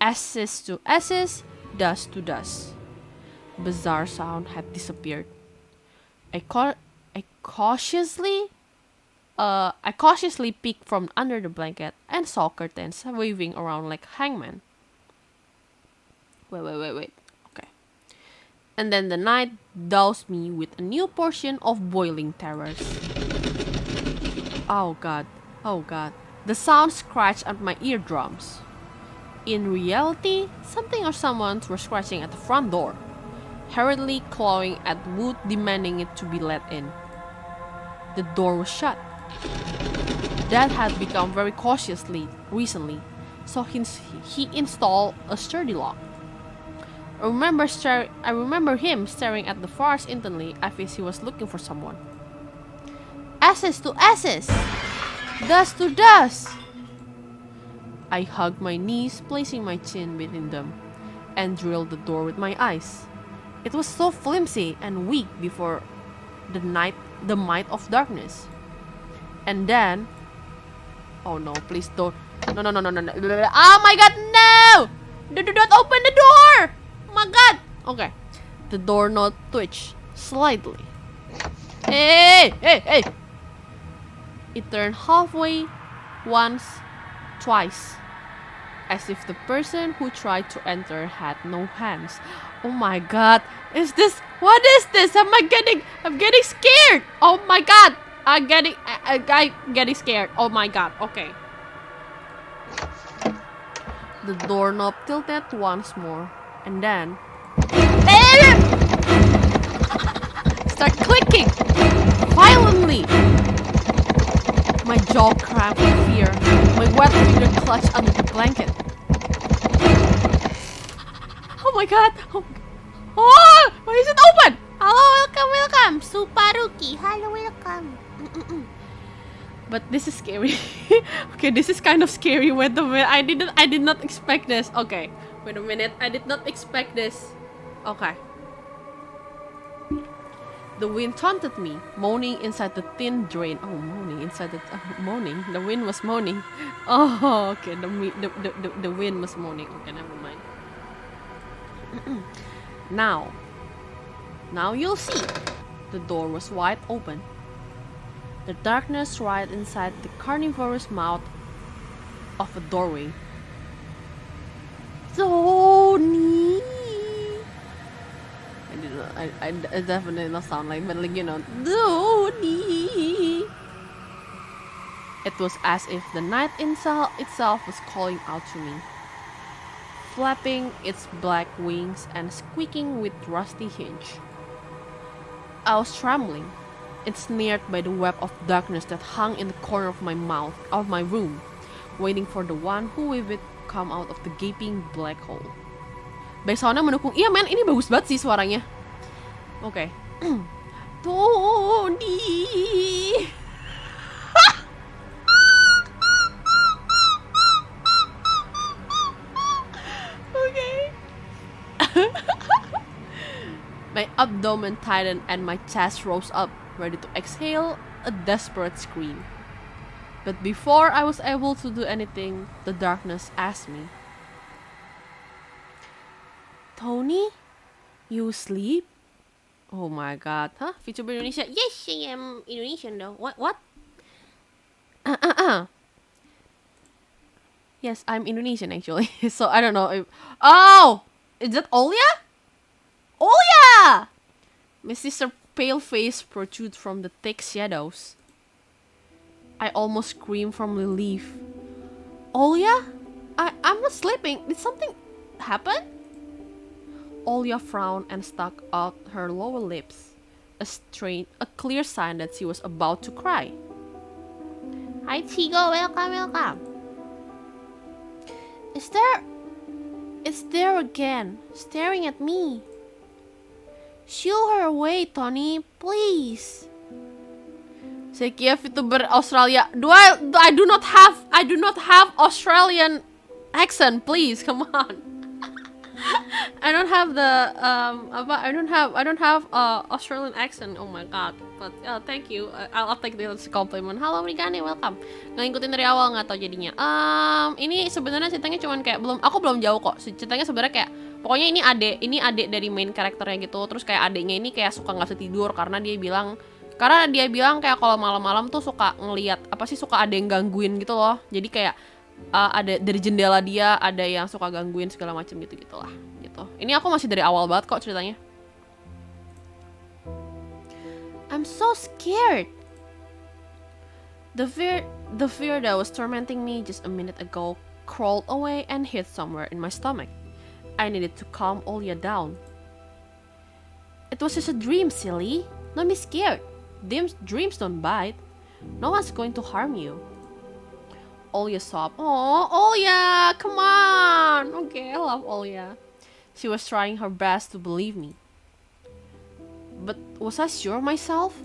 Ashes to ashes, dust to dust. Bizarre sound had disappeared. I cautiously peeked from under the blanket and saw curtains waving around like hangmen. Wait. Okay. And then the night doused me with a new portion of boiling terrors. Oh God. The sound scratched at my eardrums. In reality, something or someone were scratching at the front door, hurriedly clawing at wood, demanding it to be let in. The door was shut. Dad had become very cautious recently, so he installed a sturdy lock. I remember him staring at the forest intently as if he was looking for someone. Ashes to ashes! Dust to dust! I hugged my knees, placing my chin between them, and drilled the door with my eyes. It was so flimsy and weak before the might of darkness. And then... Oh no, please don't... No. Oh my God, no! Do not open the door! Oh my God! Okay. The doorknob twitched slightly. Hey! It turned halfway, once, twice, as if the person who tried to enter had no hands. Oh my God, what is this? I'm getting scared. Oh my God, I'm getting scared. Oh my God, okay. The doorknob tilted once more, and then start clicking violently. My jaw cramped with fear. My wet finger clutched under the blanket. Oh my God! Oh! Why is it open? Hello, welcome. Suparuki. Hello, welcome. But this is scary. Okay, this is kind of scary. Wait a minute. I did not expect this. Okay, wait a minute. I did not expect this. Okay. The wind taunted me, moaning inside the thin drain. Oh, moaning. The wind was moaning. Oh, okay. The wind was moaning. Okay, never mind. Now you'll see. The door was wide open. The darkness right inside the carnivorous mouth of a doorway. So neat. I definitely not sound like, but like, you know, Doni. It was as if the night itself was calling out to me, flapping its black wings and squeaking with rusty hinge. I was trembling, ensnared by the web of darkness that hung in the corner of my room, waiting for the one who would come out of the gaping black hole. Backsoundnya mendukung. Iya men, ini bagus banget sih suaranya. Okay. Tony. Okay. My abdomen tightened and my chest rose up, ready to exhale a desperate scream. But before I was able to do anything, the darkness asked me, Tony, you sleep? Oh my god. Huh? VTuber Indonesia? Yes, I am Indonesian though. What? Yes, I'm Indonesian actually. So I don't know if... Oh! Is that Olya? Olya! My sister's pale face protrudes from the thick shadows. I almost screamed from relief. Olya? I'm not sleeping. Did something happen? Olya frowned and stuck out her lower lips, a clear sign that she was about to cry. Hi Chigo, welcome. It's there again, staring at me. Shoo her away, Tony, please. Sekia VTuber Australia. I do not have Australian accent, please, come on. I don't have the I don't have Australian accent. Oh my god. But thank you. I'll take this as a compliment. Halo Brigani, welcome. Ngikutin dari awal nggak tahu jadinya. Ini sebenarnya ceritanya cuman kayak aku belum jauh kok. Ceritanya sebenarnya kayak pokoknya ini adik dari main karakternya gitu. Terus kayak adiknya ini kayak suka nggak bisa tidur karena dia bilang kayak kalau malam-malam tuh suka ngelihat suka ada yang gangguin gitu loh. Jadi kayak ada dari jendela dia ada yang suka gangguin segala macam gitulah gitu. Ini aku masih dari awal banget kok ceritanya. I'm so scared. The fear that was tormenting me just a minute ago crawled away and hid somewhere in my stomach. I needed to calm Olya down. It was just a dream, silly. Don't be scared. Dreams don't bite. No one's going to harm you. Olya sobbed. Oh, Olya, come on. Okay, I love Olya. She was trying her best to believe me. But was I sure of myself?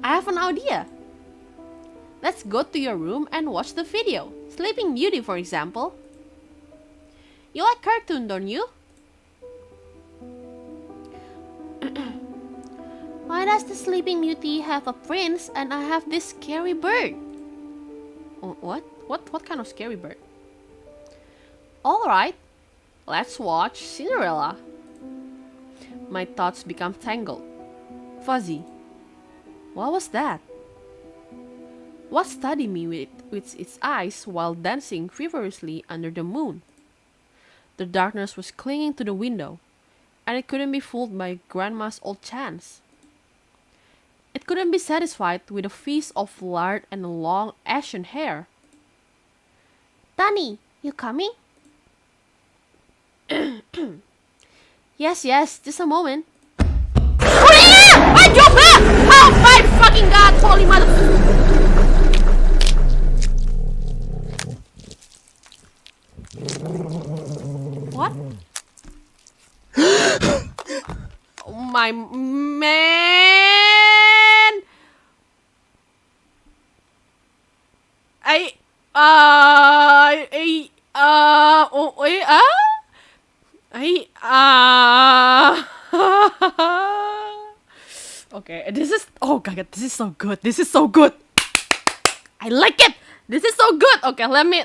I have an idea. Let's go to your room and watch the video. Sleeping Beauty, for example. You like cartoon, don't you? Why does the Sleeping Beauty have a prince and I have this scary bird? What? What kind of scary bird? Alright, let's watch Cinderella. My thoughts become tangled, fuzzy. What was that? What studied me with its eyes while dancing feverishly under the moon? The darkness was clinging to the window, and it couldn't be fooled by Grandma's old chants. It couldn't be satisfied with a feast of lard and long ashen hair. Danny, you coming? Yes, just a moment. Oh yeah! I jumped up! Oh my fucking god! Holy mother... What? Oh my man! Okay, this is... Oh god, this is so good. This is so good. I like it. This is so good. Okay, let me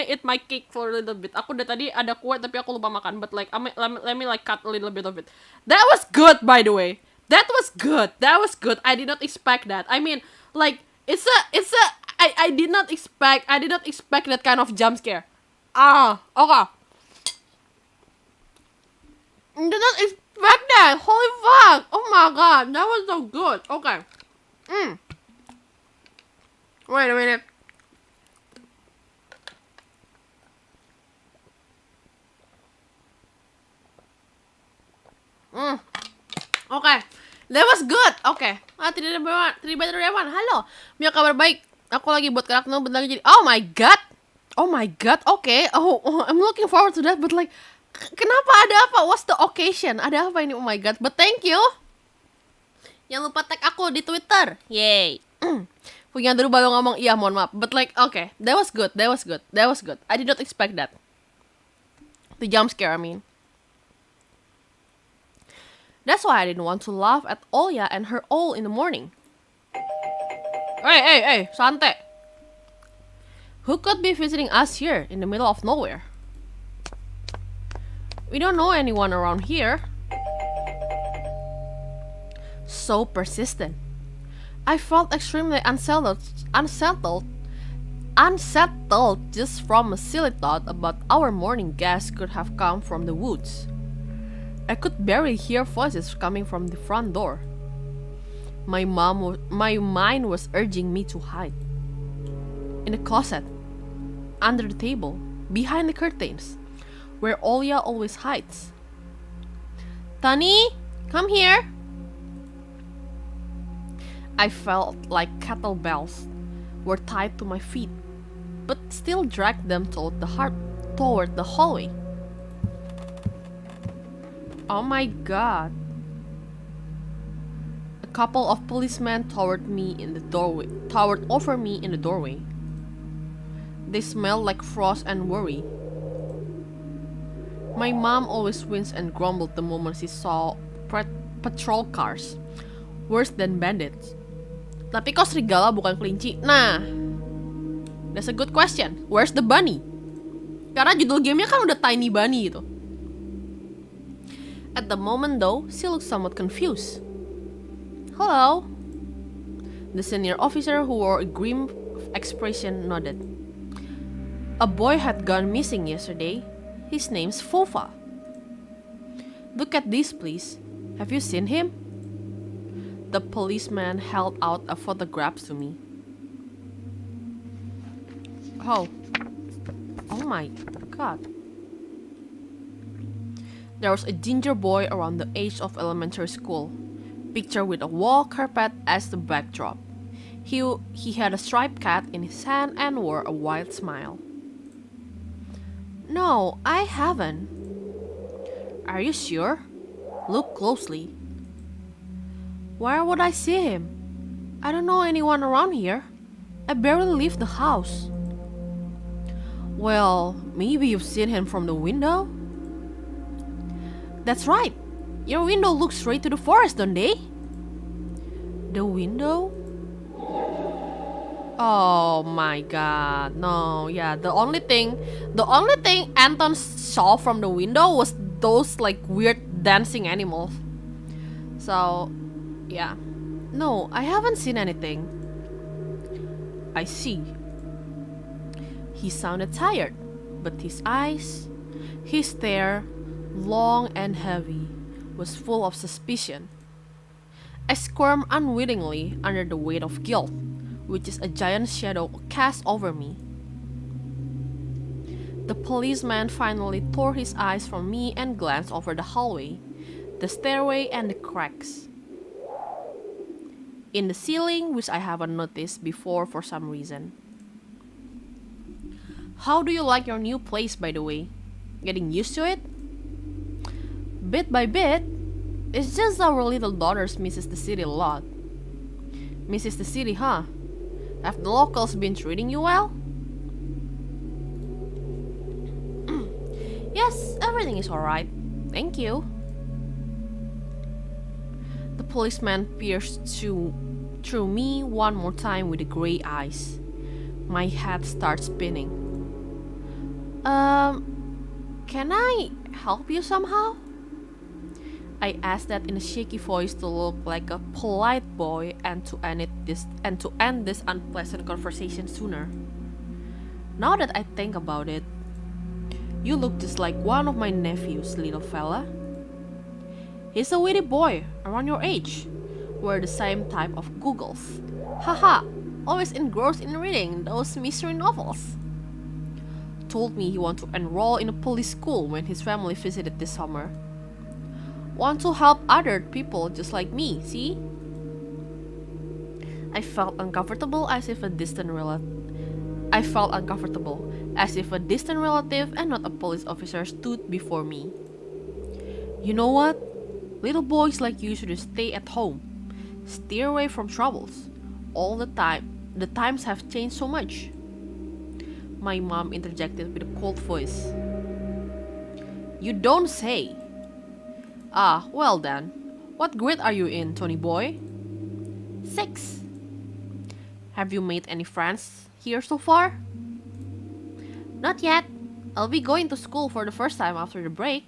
eat my cake for a little bit. Aku udah tadi ada kue tapi aku lupa makan. But like, let me like cut a little bit of it. That was good, by the way. That was good. I did not expect that. I mean, like, I did not expect that kind of jump scare. Okay. I did not expect that. Holy fuck. Oh my god, that was so good. Okay. Wait a minute. Okay, that was good. Okay. Tidak ada rewan. Halo. Punya kabar baik. Aku lagi buat karakter bentar lagi jadi. Oh my god. Okay. Oh, I'm looking forward to that. But like, Kenapa, ada apa? What's the occasion? Ada apa ini? Oh my god. But thank you. Jangan lupa tag aku di Twitter. Yay. Punya dulu baru ngomong iya, mohon maaf. But like, okay, that was good. I did not expect that. The jump scare, I mean. That's why I didn't want to laugh at Olya and her all in the morning. Hey, santai. Who could be visiting us here in the middle of nowhere? We don't know anyone around here. So persistent. I felt extremely unsettled just from a silly thought about our morning guest could have come from the woods. I could barely hear voices coming from the front door. My mind was urging me to hide. In the closet, under the table, behind the curtains, where Olya always hides. Tani, come here. I felt like kettlebells were tied to my feet, but still dragged them toward the hallway. Oh my god. A couple of policemen towered over me in the doorway. They smelled like frost and worry. My mom always winced and grumbled the moment she saw patrol cars. Worse than bandits. Tapi kok serigala bukan kelinci? Nah, that's a good question. Where's the bunny? Karena judul gamenya kan udah Tiny Bunny gitu. At the moment though, she looked somewhat confused. Hello. The senior officer who wore a grim expression nodded. A boy had gone missing yesterday. His name's Fofa. Look at this, please. Have you seen him? The policeman held out a photograph to me. Oh my god. There was a ginger boy around the age of elementary school, pictured with a wall carpet as the backdrop. He had a striped cat in his hand and wore a wide smile. No, I haven't. Are you sure? Look closely. Where would I see him? I don't know anyone around here. I barely leave the house. Well, maybe you've seen him from the window? That's right. Your window looks straight to the forest, don't they? The window? Oh my god, no, yeah, the only thing Anton saw from the window was those like weird dancing animals. So, yeah. No, I haven't seen anything. I see. He sounded tired, but his eyes, his stare, long and heavy, was full of suspicion. I squirmed unwittingly under the weight of guilt, which is a giant shadow cast over me. The policeman finally tore his eyes from me and glanced over the hallway, the stairway, and the cracks in the ceiling, which I haven't noticed before for some reason. How do you like your new place, by the way? Getting used to it? Bit by bit. It's just our little daughters misses the city a lot. Misses the city, huh? Have the locals been treating you well? Yes, everything is alright. Thank you. The policeman pierced through me one more time with the grey eyes. My head starts spinning. Can I help you somehow? I asked that in a shaky voice to look like a polite boy and to end this unpleasant conversation sooner. Now that I think about it, you look just like one of my nephews, little fella. He's a witty boy, around your age. We're the same type of googles. Haha, always engrossed in reading those mystery novels. Told me he wanted to enroll in a police school when his family visited this summer. Want to help other people just like me, see? I felt uncomfortable as if a distant I felt uncomfortable, as if a distant relative and not a police officer stood before me. You know what? Little boys like you should stay at home. Steer away from troubles. All the time. The times have changed so much. My mom interjected with a cold voice. You don't say. Ah, well then. What grade are you in, Tony boy? 6. Have you made any friends here so far? Not yet. I'll be going to school for the first time after the break.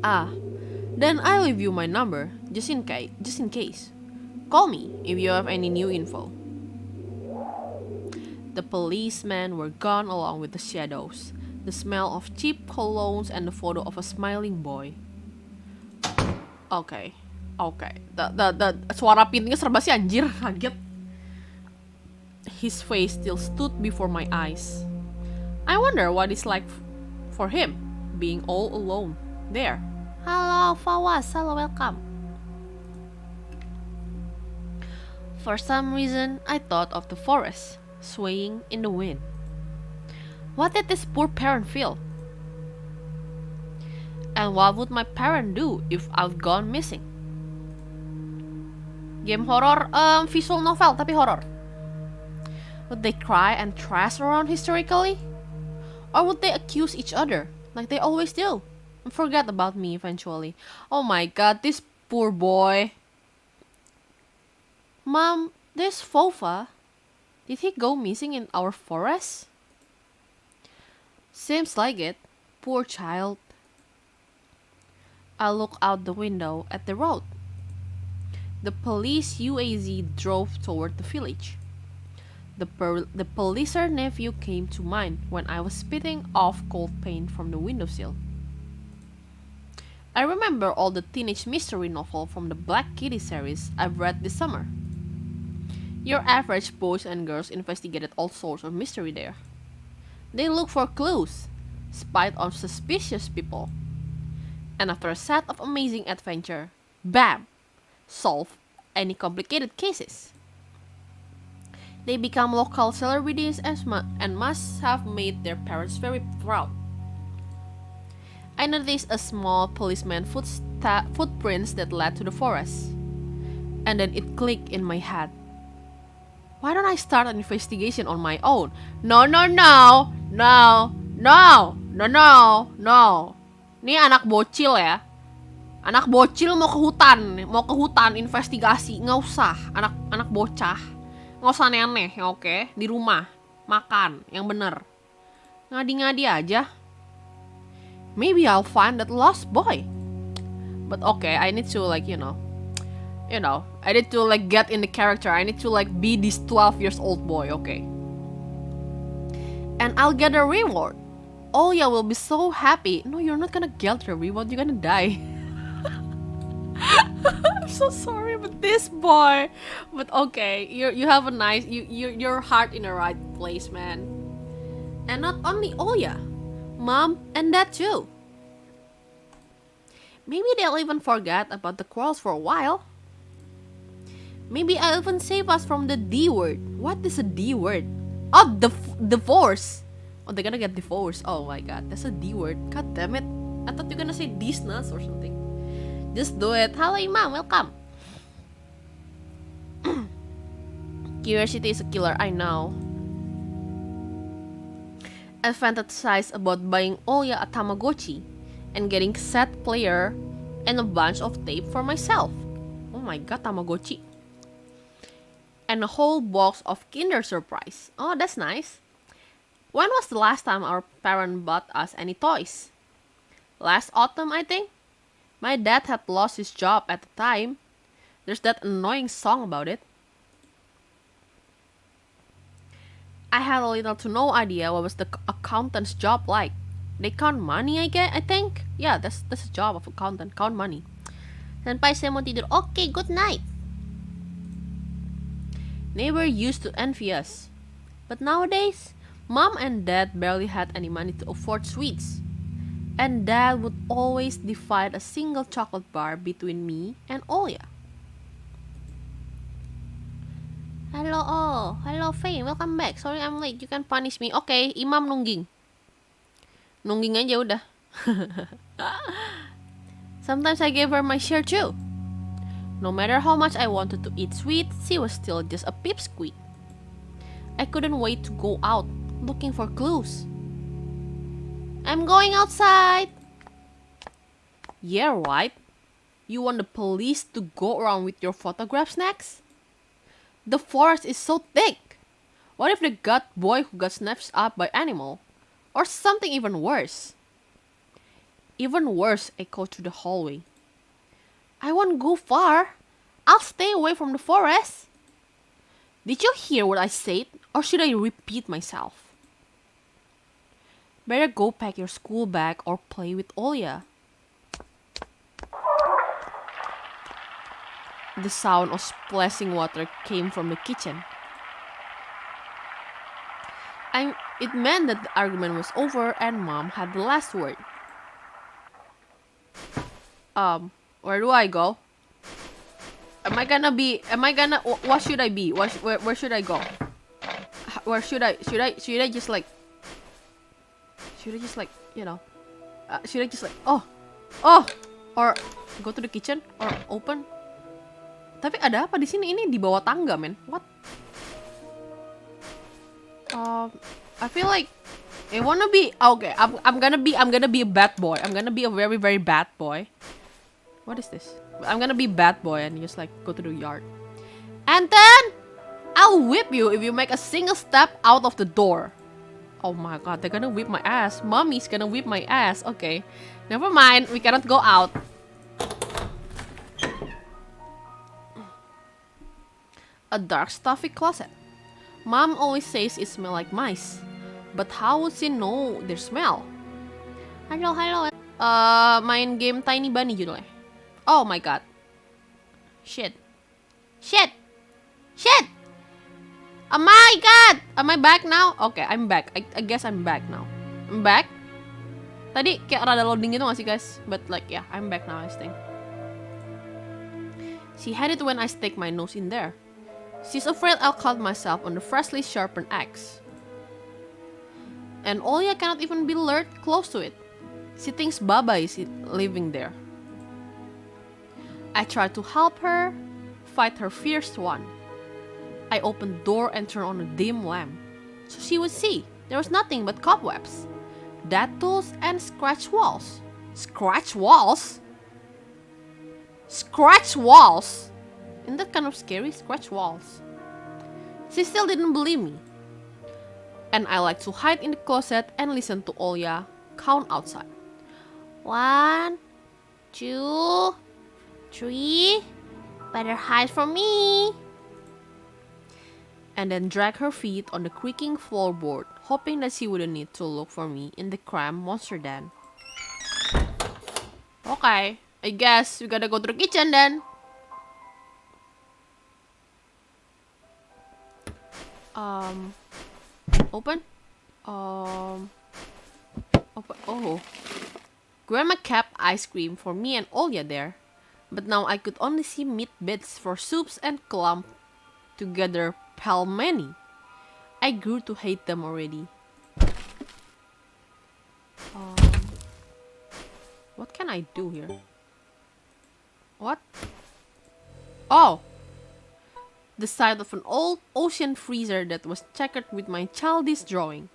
Ah, then I'll leave you my number, just in case. Call me if you have any new info. The policemen were gone along with the shadows, the smell of cheap colognes and the photo of a smiling boy. Okay. The suara pintunya serba sih anjir, kaget. His face still stood before my eyes. I wonder what it's like for him, being all alone there. Hello, Fawaz. Hello, welcome. For some reason, I thought of the forest, swaying in the wind. What did this poor parent feel? And what would my parent do if I've gone missing? Game horror, visual novel tapi horror. Would they cry and trash around hysterically? Or would they accuse each other, like they always do, and forget about me eventually? Oh my god, this poor boy. Mom, there's Fofa. Did he go missing in our forest? Seems like it. Poor child. I look out the window at the road. The police UAZ drove toward the village. The policer nephew came to mind when I was spitting off cold paint from the windowsill. I remember all the teenage mystery novel from the Black Kitty series I've read this summer. Your average boys and girls investigated all sorts of mystery there. They look for clues, spied on suspicious people, and after a set of amazing adventure, bam, solve any complicated cases. They become local celebrities and must have made their parents very proud. I noticed a small policeman footprints that led to the forest, and then it clicked in my head. Why don't I start an investigation on my own? No. Ini anak bocil ya. Anak bocil mau ke hutan investigasi, nggak usah. Anak bocah, nggak usah aneh-aneh, oke? Di rumah, makan, yang bener. Ngadi-ngadi aja. Maybe I'll find that lost boy. But okay, I need to I need to get in the character. I need to be this 12 years old boy, okay? And I'll get a reward. Olya will be so happy. No, you're not gonna get the reward. You're gonna die. I'm so sorry, but this boy. But okay, you have a nice your heart in the right place, man. And not only Olya, Mom and Dad too. Maybe they'll even forget about the quarrels for a while. Maybe I'll even save us from the D word. What is a D word? Oh, divorce. Oh, they're gonna get divorced. Oh my god, that's a D word. God damn it. I thought you were gonna say business or something. Just do it. Hello, Imam. Welcome. Curiosity is a killer, I know. I fantasized about buying Olya a Tamagotchi and getting set player and a bunch of tape for myself. Oh my god, Tamagotchi. And a whole box of Kinder Surprise. Oh, that's nice. When was the last time our parent bought us any toys? Last autumn, I think. My dad had lost his job at the time. There's that annoying song about it. I had a little to no idea what was the accountant's job like. They count money, I think. Yeah, that's the job of accountant. Count money. Senpai, saya mau tidur. Okay, good night. Neighbor used to envy us. But nowadays, Mom and Dad barely had any money to afford sweets. And Dad would always divide a single chocolate bar between me and Olya. Hello, oh, hello Faye, welcome back. Sorry I'm late, you can punish me. Okay, Imam nungging. Nungging aja udah. Sometimes I gave her my share too. No matter how much I wanted to eat sweet, she was still just a pipsqueak. I couldn't wait to go out, looking for clues. I'm going outside. Yeah, right. You want the police to go around with your photographs next? The forest is so thick. What if they got boy who got snatched up by animal? Or something even worse? Even worse, I go through the hallway. I won't go far. I'll stay away from the forest. Did you hear what I said? Or should I repeat myself? Better go pack your school bag or play with Olya. The sound of splashing water came from the kitchen. It meant that the argument was over and Mom had the last word. Where do I go? What should I be? Where should I go? Where should I just like, you know, should I just like, or go to the kitchen or open? Tapi ada apa di sini? Ini di bawah tangga, men. What? I feel like I wanna be okay. I'm gonna be a bad boy. I'm gonna be a very very bad boy. What is this? I'm gonna be bad boy and just like go to the yard. And then I'll whip you if you make a single step out of the door. Oh my god, they're gonna whip my ass. Mommy's gonna whip my ass. Okay, never mind. We cannot go out. A dark stuffy closet. Mom always says it smells like mice. But how would she know their smell? Halo. Main game Tiny Bunny judulnya. Oh my god. Shit. Oh my god. Am I back now? Okay, I'm back. I guess I'm back now. I'm back. Tadi kayak rada loading gitu gak sih guys? But like yeah, I'm back now I think. She had it when I stick my nose in there. She's afraid I'll cut myself on the freshly sharpened axe. And Olya cannot even be lured close to it. She thinks Baba is living there. I try to help her fight her fierce one. I opened the door and turned on a dim lamp, so she would see there was nothing but cobwebs, dead tools, and scratched walls. Scratch walls? Scratch walls? Isn't that kind of scary? Scratch walls. She still didn't believe me. And I like to hide in the closet and listen to Olya count outside. 1, 2, 3. Better hide from me. And then drag her feet on the creaking floorboard, hoping that she wouldn't need to look for me in the cramped monster den. Okay, I guess we gotta go to the kitchen then. Open? Open. Oh. Grandma kept ice cream for me and Olya there, but now I could only see meat bits for soups and clumped together pelmeni. I grew to hate them already. What can I do here? What? Oh! The side of an old ocean freezer that was checkered with my childish drawing.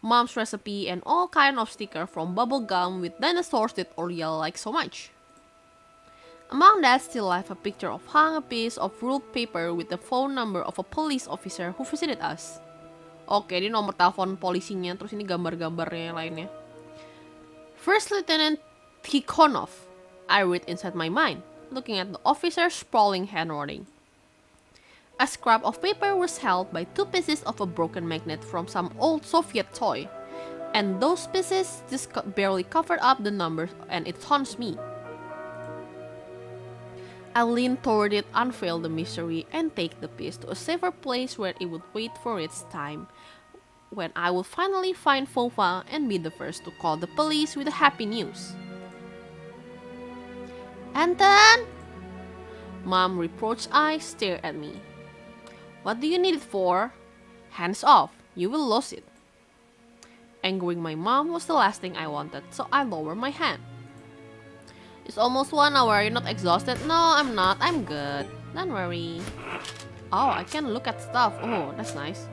Mom's recipe and all kind of sticker from bubble gum with dinosaurs that Olya liked so much. Among that, still I have a picture of hung a piece of ruled paper with the phone number of a police officer who visited us. Oke, ini nomor telepon polisinya, terus ini gambar-gambarnya lainnya. First Lieutenant Tikhonov, I read inside my mind, looking at the officer's sprawling handwriting. A scrap of paper was held by 2 pieces of a broken magnet from some old Soviet toy, and those pieces just barely covered up the numbers, and it haunts me. I leaned toward it, unveil the mystery, and take the piece to a safer place where it would wait for its time, when I would finally find Fofa and be the first to call the police with the happy news. And then, Mom, reproached eyes stared at me. What do you need it for? Hands off, you will lose it. Angering my mom was the last thing I wanted, so I lowered my hand. It's almost 1 hour, you're not exhausted? No, I'm not, I'm good. Don't worry. Oh, I can look at stuff. Oh, that's nice.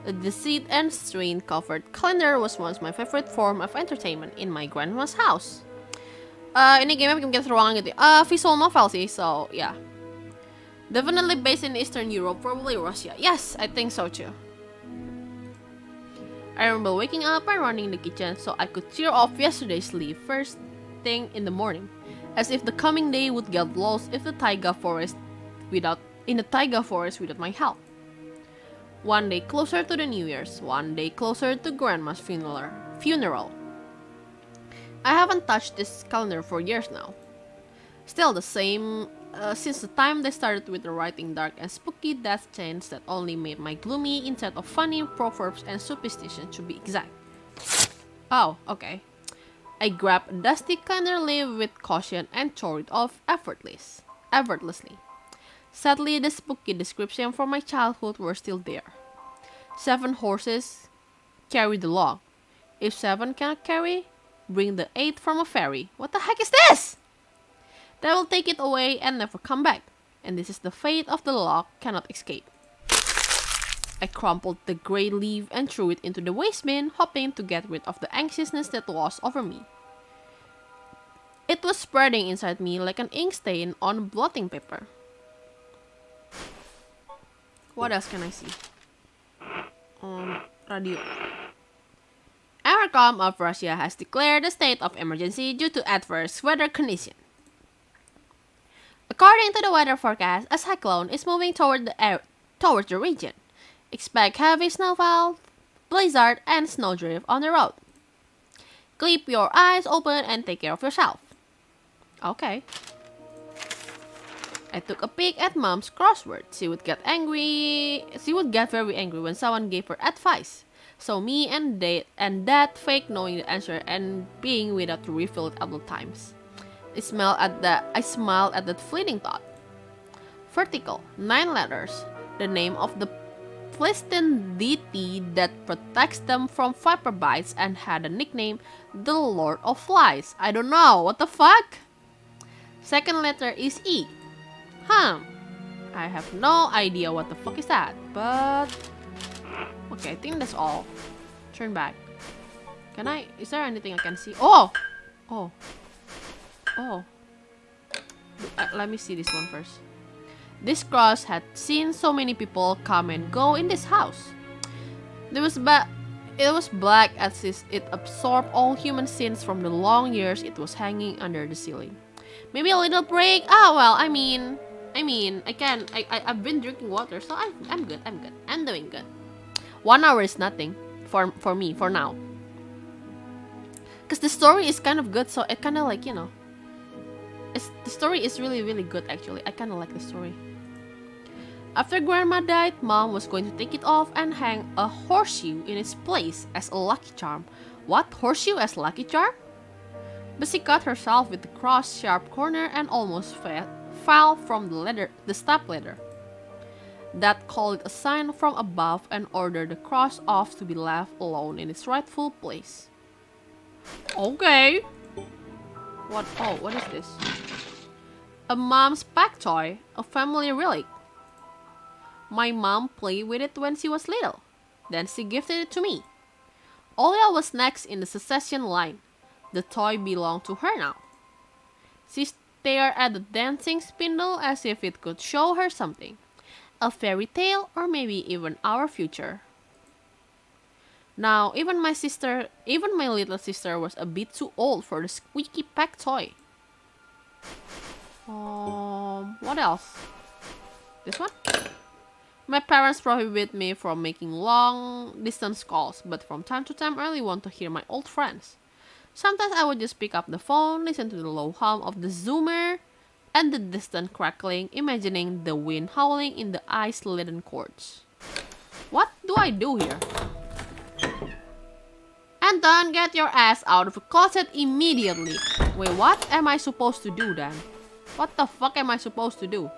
The seed and string covered calendar was once my favorite form of entertainment in my grandma's house. Ini game bikin kita ruangan gitu ya. Visual novel sih, so yeah. Definitely based in Eastern Europe, probably Russia. Yes, I think so too. I remember waking up and running the kitchen so I could cheer off yesterday's sleep first thing in the morning, as if the coming day would get lost if the taiga forest without my help. One day closer to the New Year's, one day closer to Grandma's funeral. I haven't touched this calendar for years now. Still the same since the time they started with the writing dark and spooky death chains that only made my gloomy instead of funny proverbs and superstitions to be exact. Oh, okay. I grabbed a dusty calendar leaf with caution and tore it off effortlessly. Sadly, the spooky description from my childhood were still there. 7 horses carry the log. If 7 cannot carry, bring the 8th from a ferry. What the heck is this? They will take it away and never come back. And this is the fate of the log cannot escape. I crumpled the grey leaf and threw it into the waste bin, hoping to get rid of the anxiousness that was over me. It was spreading inside me like an ink stain on blotting paper. What else can I see? Radio. Evercom of Russia has declared a state of emergency due to adverse weather conditions. According to the weather forecast, a cyclone is moving towards the region. Expect heavy snowfall, blizzard, and snowdrift on the road. Keep your eyes open and take care of yourself. Okay. I took a peek at Mom's crossword. She would get very angry when someone gave her advice. So me and Dad fake knowing the answer and being without to refill it several times. I smiled at that fleeting thought. Vertical, 9 letters. The name of the Philistine deity that protects them from viper bites and had a nickname, the Lord of Flies. I don't know, what the fuck? Second letter is E. I have no idea what the fuck is that, but... Okay, I think that's all. Turn back. Is there anything I can see? Oh! Let me see this one first. This cross had seen so many people come and go in this house. It was black as if it absorbed all human sins from the long years it was hanging under the ceiling. Maybe a little break? I've been drinking water, so I'm good. I'm doing good. 1 hour is nothing for me, for now. Because the story is kind of good, so I kind of like, the story is really, really good actually. I kind of like the story. After Grandma died, Mom was going to take it off and hang a horseshoe in its place as a lucky charm. What? Horseshoe as lucky charm? But she cut herself with the cross sharp corner and almost fell from the step ladder. Dad called it a sign from above and ordered the cross off to be left alone in its rightful place. Okay. What is this? A mom's pack toy, a family relic. My mom played with it when she was little. Then she gifted it to me. Olia was next in the succession line. The toy belonged to her now. She stared at the dancing spindle as if it could show her something. A fairy tale or maybe even our future. Now, even my little sister was a bit too old for the squeaky pack toy. What else? This one? My parents prohibit me from making long-distance calls, but from time to time I really want to hear my old friends. Sometimes I would just pick up the phone, listen to the low hum of the zoomer, and the distant crackling, imagining the wind howling in the ice-laden cords. What do I do here? Anton, get your ass out of the closet immediately. Wait, what am I supposed to do then? What the fuck am I supposed to do?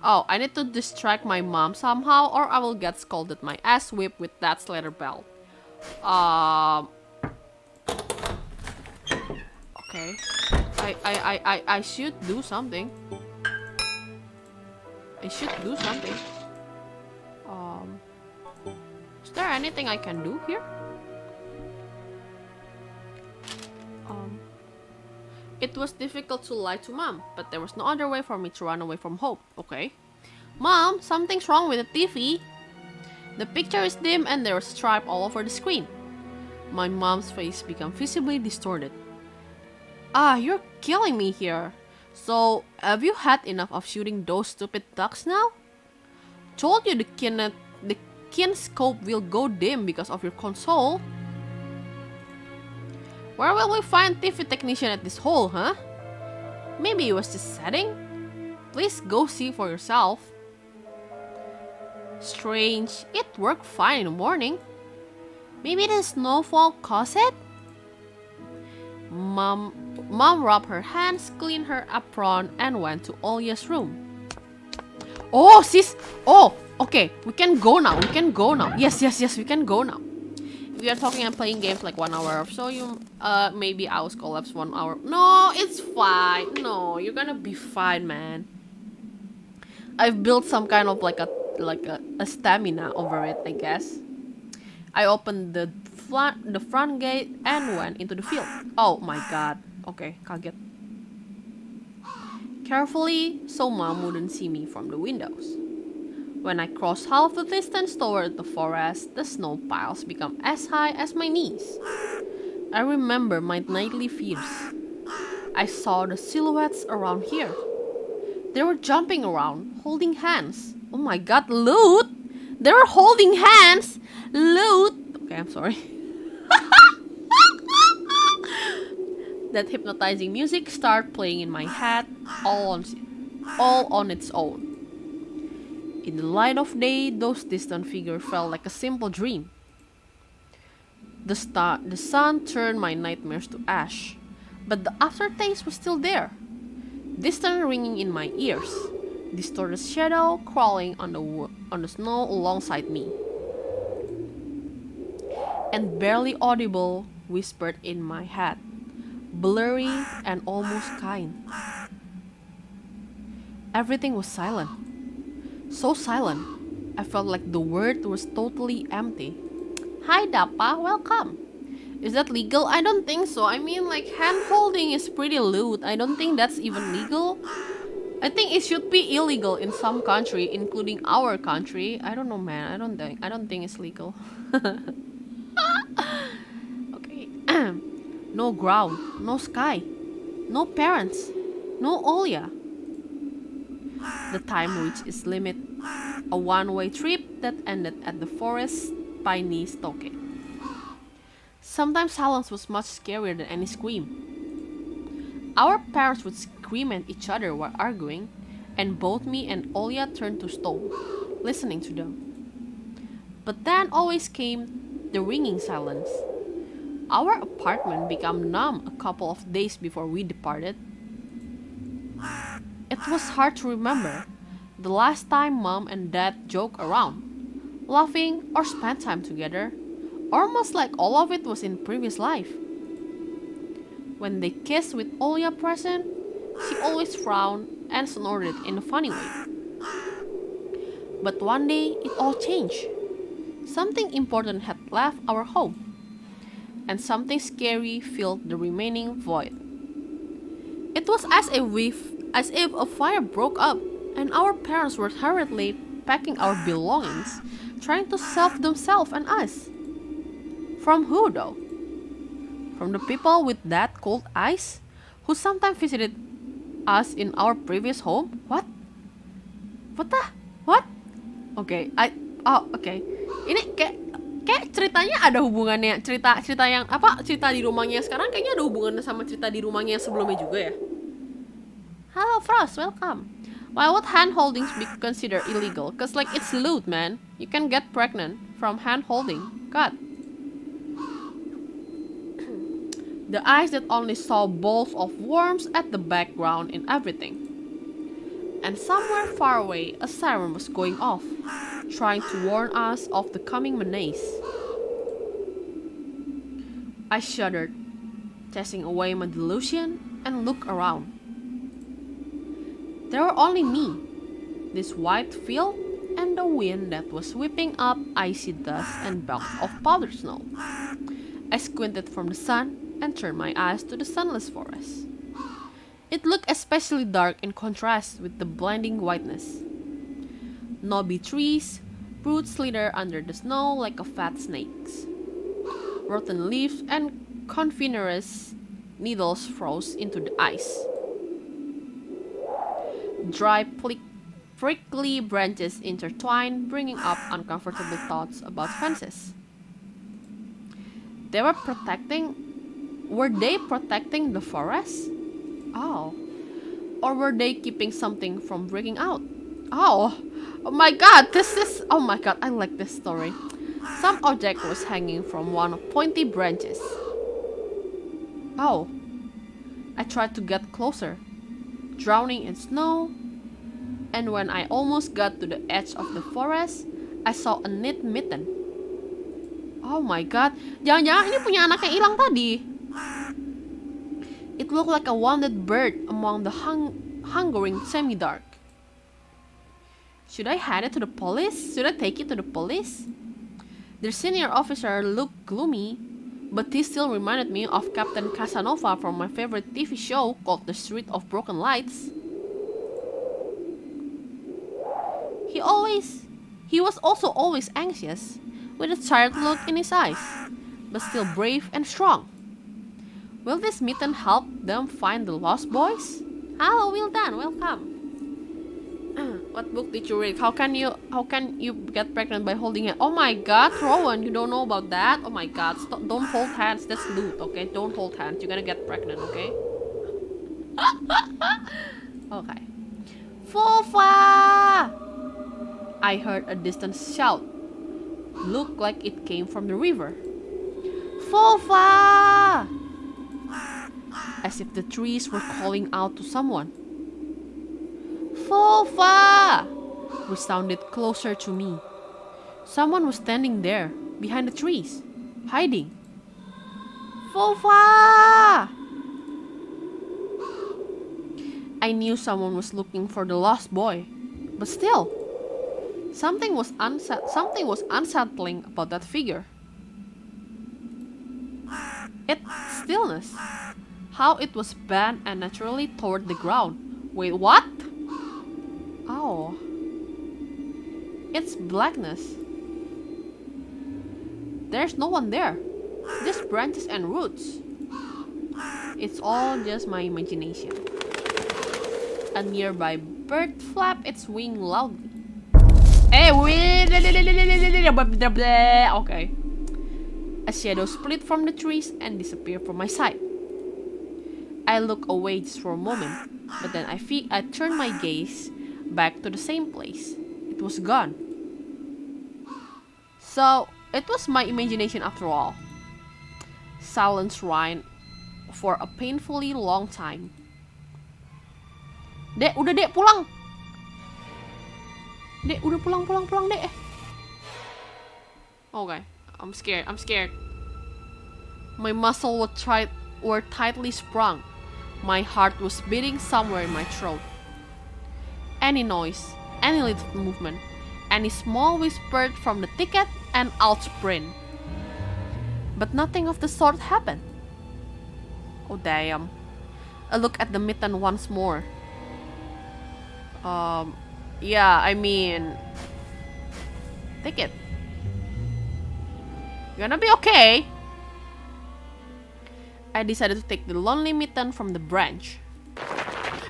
Oh, I need to distract my mom somehow or I will get scolded my ass whipped with that slater belt. Okay. I should do something. Is there anything I can do here? It was difficult to lie to mom, but there was no other way for me to run away from home. Okay. Mom, something's wrong with the TV. The picture is dim and there was a stripe all over the screen. My mom's face became visibly distorted. Ah, you're killing me here. So, have you had enough of shooting those stupid ducks now? Told you the kinescope will go dim because of your console. Where will we find TV technician at this hole, huh? Maybe it was just setting? Please go see for yourself. Strange, it worked fine in the morning. Maybe the snowfall caused it? Mom rubbed her hands, cleaned her apron, and went to Olya's room. Oh, sis! Oh, okay, we can go now. Yes, we can go now. We are talking and playing games like 1 hour or so. Maybe I will collapse 1 hour. No, it's fine. No, you're gonna be fine, man. I've built some kind of like a stamina over it, I guess. I opened the front gate and went into the field. Oh my god. Okay, kaget. Carefully, so mom wouldn't see me from the windows. When I crossed half the distance toward the forest, the snow piles became as high as my knees. I remember my nightly fears. I saw the silhouettes around here. They were jumping around, holding hands. Oh my god, loot! They were holding hands! Loot! Okay, I'm sorry. That hypnotizing music started playing in my head all on its own. In the light of day, those distant figures felt like a simple dream. The sun turned my nightmares to ash, but the aftertaste was still there. Distant ringing in my ears, distorted shadow crawling on the snow alongside me, and barely audible whispered in my head, blurry and almost kind. Everything was silent. So silent, I felt like the world was totally empty. Hi Dappa, welcome. Is that legal? I don't think so. I mean, like, hand holding is pretty lewd. I don't think that's even legal. I think it should be illegal in some country, including our country. I don't know, man. I don't think it's legal. Okay. No ground, no sky, no parents, no Olya. The time reached its limit, a one-way trip that ended at the forest's piney stockade. Sometimes silence was much scarier than any scream. Our parents would scream at each other while arguing, and both me and Olya turned to stone, listening to them. But then always came the ringing silence. Our apartment became numb a couple of days before we departed. It was hard to remember the last time mom and dad joked around, laughing or spent time together, almost like all of it was in previous life. When they kissed with Olya present, she always frowned and snorted in a funny way. But one day it all changed. Something important had left our home, and something scary filled the remaining void. It was as if a fire broke up and our parents were hurriedly packing our belongings, trying to save themselves and us. From who though? From the people with that cold eyes who sometimes visited us in our previous home? What? What? Okay, okay. Ini kayak ceritanya ada hubungannya, cerita yang cerita di rumahnya sekarang kayaknya ada hubungannya sama cerita di rumahnya sebelumnya juga ya. Hello Frost, welcome. Why would hand holdings be considered illegal? Cause like it's lewd, man. You can get pregnant from hand holding. God. The eyes that only saw balls of worms at the background in everything. and somewhere far away, a siren was going off, trying to warn us of the coming menace. I shuddered, chasing away my delusion, and looked around. There were only me, this white field, and the wind that was whipping up icy dust and belts of powdered snow. I squinted from the sun and turned my eyes to the sunless forest. It looked especially dark in contrast with the blinding whiteness. Knobby trees, roots slither under the snow like a fat snakes. Rotten leaves and coniferous needles froze into the ice. Dry, prickly branches intertwined, bringing up uncomfortable thoughts about fences. Were they protecting the forest? Oh. Or were they keeping something from breaking out? Oh my god, I like this story. Some object was hanging from one of pointy branches. Oh. I tried to get closer, drowning in snow, and when I almost got to the edge of the forest, I saw a knit mitten. Oh my god, jangan-jangan ini punya anak yang hilang tadi. It looked like a wounded bird among the hungering semi-dark. Should I hand it to the police? Should I take it to the police? The senior officer looked gloomy, but he still reminded me of Captain Casanova from my favorite TV show called The Street of Broken Lights. He was also always anxious, with a tired look in his eyes, but still brave and strong. Will this mitten help them find the lost boys? Hello, well done, welcome. What book did you read? How can you get pregnant by holding it? Oh my god, Rowan, you don't know about that? Oh my god, stop, don't hold hands, that's lewd, okay? Don't hold hands, you're gonna get pregnant, okay? Okay. Fofa! I heard a distant shout. Looked like it came from the river. Fofa! As if the trees were calling out to someone. Fofa! Resounded closer to me. Someone was standing there, behind the trees, hiding. Fofa! I knew someone was looking for the lost boy, but still, something was unsettling about that figure. Its stillness, how it was bent and naturally toward the ground. Wait, what? Oh. It's blackness. There's no one there. Just branches and roots. It's all just my imagination. A nearby bird flapped its wing loudly. Okay. A shadow split from the trees and disappeared from my sight. I looked away just for a moment, but then I turned my gaze back to the same place. It was gone. So, it was my imagination after all. Silence reigned for a painfully long time. Dek, udah dek, pulang. Dek, udah pulang, dek. Okay, I'm scared. My muscles were tightly sprung. My heart was beating somewhere in my throat. Any noise, any little movement, any small whisper from the thicket, and I'll sprint. But nothing of the sort happened. Oh damn. I looked at the mitten once more. Yeah, I mean, take it. You're gonna be okay. I decided to take the lonely mitten from the branch.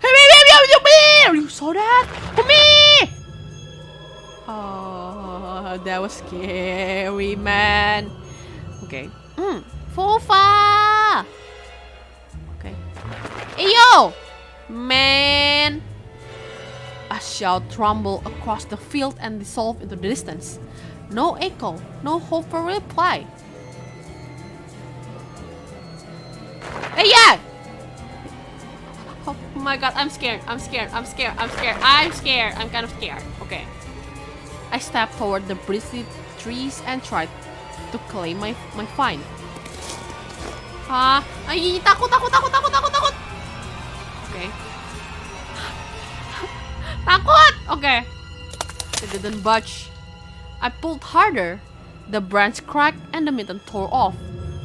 Hey, you saw that? Come here! Oh, that was scary, man. Okay. Fofa! Okay. Hey, yo! Man! A shout rumbled across the field and dissolved into the distance. No echo, no hope for reply. Hey, yeah! Oh, my god, I'm scared. I'm kind of scared. Okay. I stepped toward the bristly trees and tried to claim my find. Ay, takut. Okay. Takut! Okay. It didn't budge. I pulled harder. The branch cracked and the mitten tore off,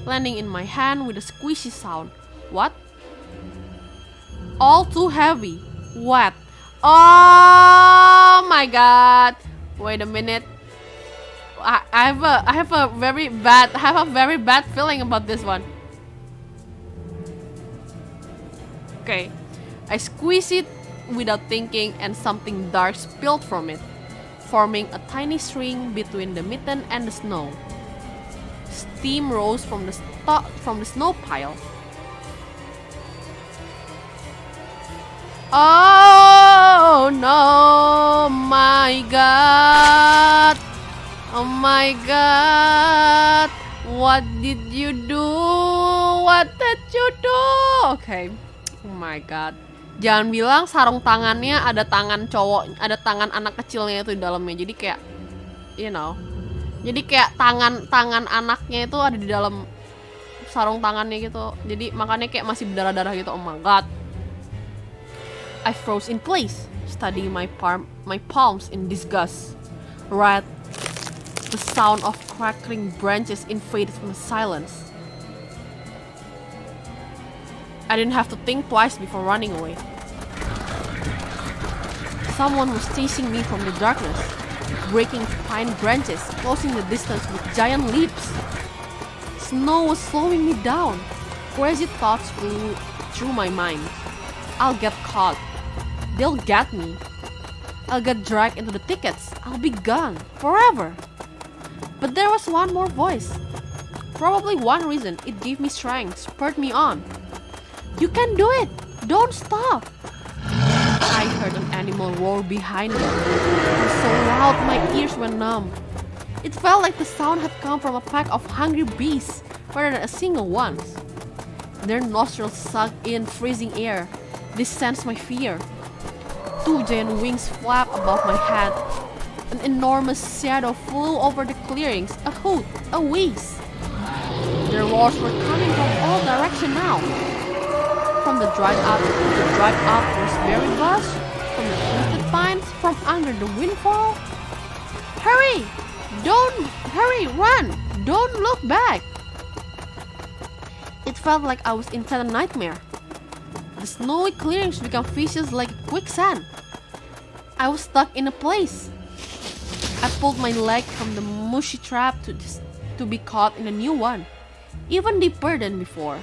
landing in my hand with a squishy sound. What? All too heavy. Wet. Oh my god. Wait a minute. I have a very bad feeling about this one. Okay. I squeezed it without thinking and something dark spilled from it, forming a tiny string between the mitten and the snow. Steam rose from the snow pile. Oh no, my god. Oh my god. What did you do? Okay. Oh my god. Jangan bilang sarung tangannya ada tangan cowok, ada tangan anak kecilnya itu di dalamnya. Jadi kayak, you know, jadi kayak tangan anaknya itu ada di dalam sarung tangannya gitu. Jadi makanya kayak masih berdarah-darah gitu. Oh my god. I froze in place, studying my palms in disgust. Right, the sound of crackling branches invaded from the silence. I didn't have to think twice before running away. Someone was chasing me from the darkness, breaking pine branches, closing the distance with giant leaps. Snow was slowing me down. Crazy thoughts flew through my mind. I'll get caught. They'll get me. I'll get dragged into the thickets. I'll be gone forever. But there was one more voice. Probably one reason it gave me strength, spurred me on. You can do it! Don't stop! I heard an animal roar behind me. It was so loud my ears were numb. It felt like the sound had come from a pack of hungry beasts rather than a single one. Their nostrils sucked in freezing air. This sensed my fear. Two giant wings flapped above my head. An enormous shadow flew over the clearings, a hoot, a wheeze. Their roars were coming from all directions now. From the dried up raspberry bush, from the twisted pines, from under the windfall. Hurry! Run! Don't look back! It felt like I was inside a nightmare. The snowy clearings became vicious like quicksand. I was stuck in a place. I pulled my leg from the mushy trap to be caught in a new one, even deeper than before.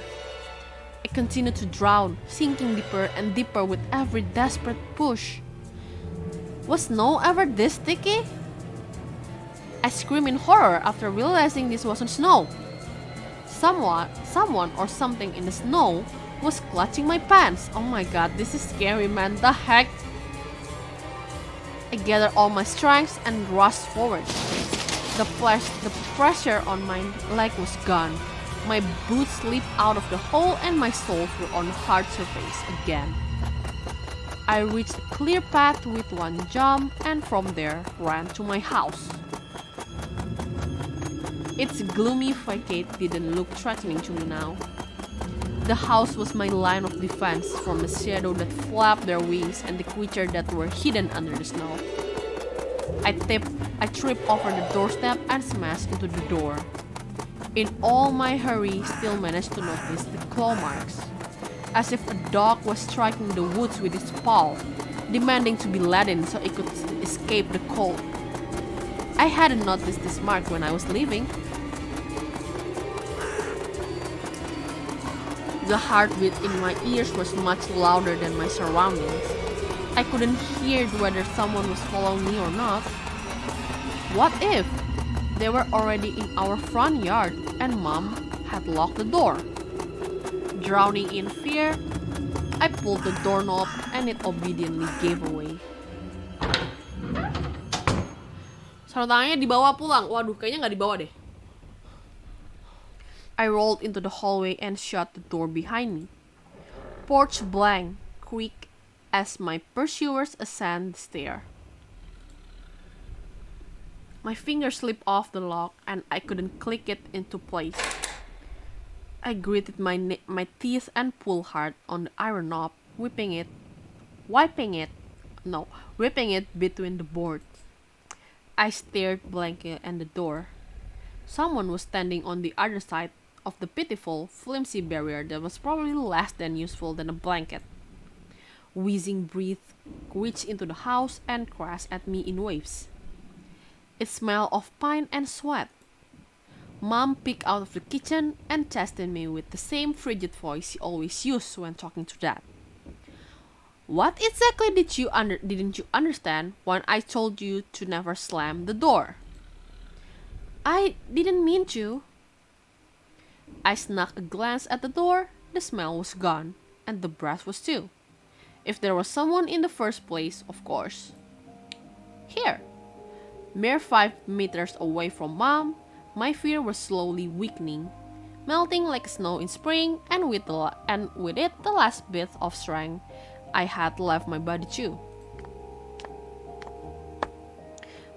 I continued to drown, sinking deeper and deeper with every desperate push. Was snow ever this sticky? I screamed in horror after realizing this wasn't snow. Someone or something in the snow was clutching my pants. Oh my god, this is scary, man. The heck? I gathered all my strength and rushed forward. The pressure on my leg was gone. My boots slipped out of the hole and my soles were on hard surface again. I reached a clear path with one jump and from there ran to my house. Its gloomy facade didn't look threatening to me now. The house was my line of defense from the shadow that flapped their wings and the creatures that were hidden under the snow. I tripped over the doorstep and smashed into the door. In all my hurry, still managed to notice the claw marks, as if a dog was striking the woods with its paw, demanding to be let in so it could escape the cold. I hadn't noticed this mark when I was leaving. The heartbeat in my ears was much louder than my surroundings. I couldn't hear whether someone was following me or not. What if they were already in our front yard and Mom had locked the door? Drowning in fear, I pulled the doorknob and it obediently gave away. Sarung tangannya dibawa pulang. Waduh, kayaknya nggak dibawa deh. I rolled into the hallway and shut the door behind me. Porch blank, creaked as my pursuers ascend the stair. My fingers slipped off the lock and I couldn't click it into place. I gritted my teeth and pulled hard on the iron knob, whipping it between the boards. I stared blankly at the door. Someone was standing on the other side of the pitiful, flimsy barrier that was probably less than useful than a blanket. Wheezing breath reached into the house and crashed at me in waves. It smelled of pine and sweat. Mom peeked out of the kitchen and tested me with the same frigid voice she always used when talking to Dad. What exactly didn't you understand when I told you to never slam the door? I didn't mean to. I snuck a glance at the door. The smell was gone, and the breath was too. If there was someone in the first place, of course. Here, mere 5 meters away from Mom, my fear was slowly weakening, melting like snow in spring, and with it the last bit of strength I had left my body too.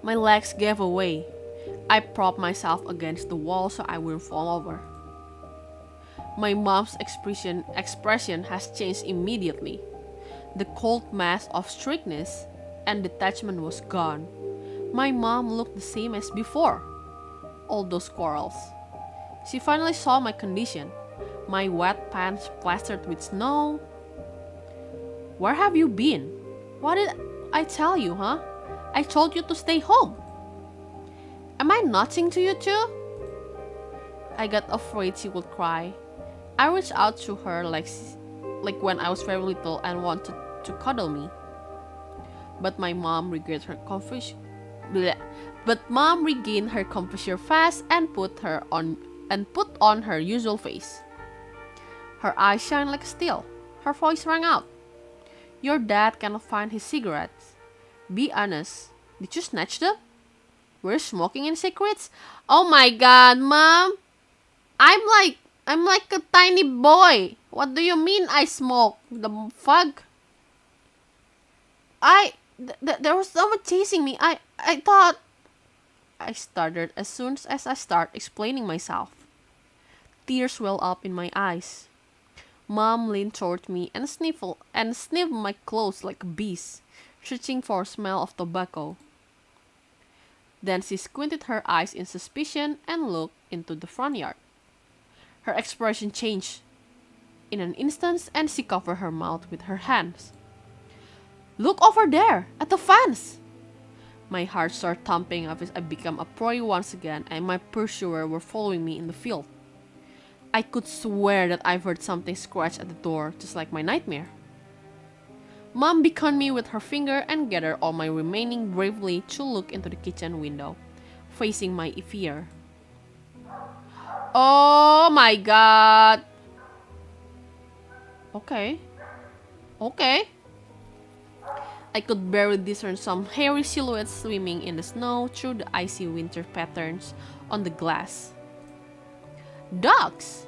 My legs gave away. I propped myself against the wall so I wouldn't fall over. My mom's expression has changed immediately. The cold mask of strictness and detachment was gone. My mom looked the same as before. All those quarrels. She finally saw my condition. My wet pants plastered with snow. Where have you been? What did I tell you, huh? I told you to stay home. Am I nothing to you too? I got afraid she would cry. I reached out to her like when I was very little and wanted to cuddle me. But mom regained her composure fast and put on her usual face. Her eyes shined like steel. Her voice rang out. Your dad cannot find his cigarettes. Be honest. Did you snatch them? Were you smoking in secrets? Oh my god, Mom! I'm like a tiny boy. What do you mean I smoke? The fuck? There was someone chasing me. I thought... I stuttered as soon as I started explaining myself. Tears welled up in my eyes. Mom leaned toward me and sniffed my clothes like a beast, searching for a smell of tobacco. Then she squinted her eyes in suspicion and looked into the front yard. Her expression changed in an instant and she covered her mouth with her hands. Look over there, at the fence! My heart started thumping as I became a prey once again and my pursuers were following me in the field. I could swear that I've heard something scratch at the door, just like my nightmare. Mom beckoned me with her finger and gathered all my remaining bravely to look into the kitchen window, facing my fear. Oh my god! Okay. I could barely discern some hairy silhouettes swimming in the snow through the icy winter patterns on the glass. Dogs!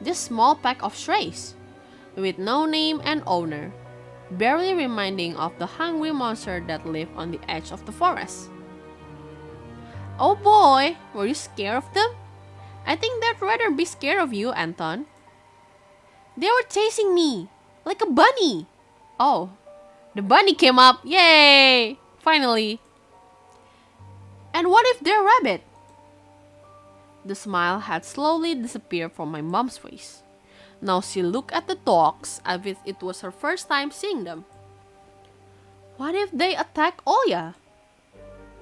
This small pack of strays, with no name and owner, barely reminding of the hungry monster that lived on the edge of the forest. Oh boy, were you scared of them? I think they'd rather be scared of you, Anton. They were chasing me, like a bunny. Oh, the bunny came up, yay! Finally. And what if they're rabbit? The smile had slowly disappeared from my mom's face. Now she looked at the dogs as if it was her first time seeing them. What if they attack Oya?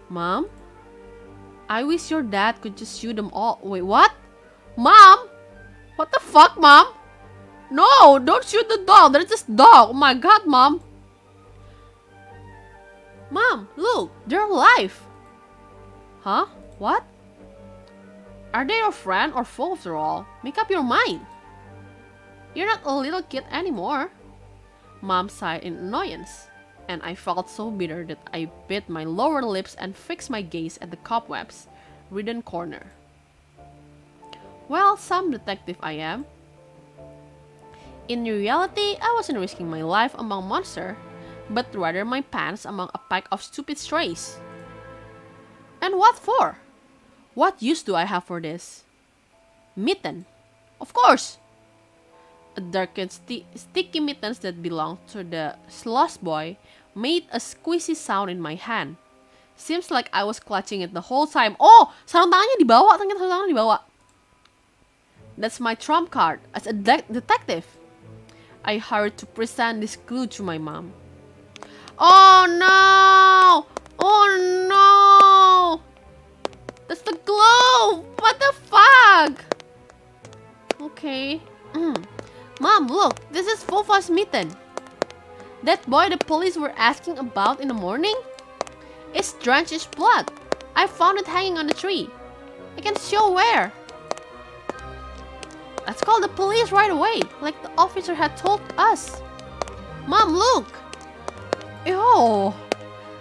Mom? I wish your dad could just shoot them all. Wait, what? Mom? What the fuck, Mom? No, don't shoot the dog. They're just dog. Oh my god, Mom. Mom, look, they're alive. Huh? What? Are they your friend or foe after all? Make up your mind. You're not a little kid anymore. Mom sighed in annoyance, and I felt so bitter that I bit my lower lips and fixed my gaze at the cobwebs-ridden corner. Well, some detective I am. In reality, I wasn't risking my life among monsters, but rather my pants among a pack of stupid strays. And what for? What use do I have for this? Mitten. Of course! A darkened sticky mittens that belonged to the sloth boy made a squishy sound in my hand. Seems like I was clutching it the whole time. Oh! Sarung tangannya dibawa, ternyata sarung tangannya dibawa. That's my trump card as a detective. I hurried to present this clue to my mom. Oh no! Oh no! That's the glove! What the fuck? Okay. Mom, look! This is Fofa's mitten. That boy the police were asking about in the morning? It's drenched in blood. I found it hanging on the tree. I can show where. Let's call the police right away, like the officer had told us. Mom, look! Ew!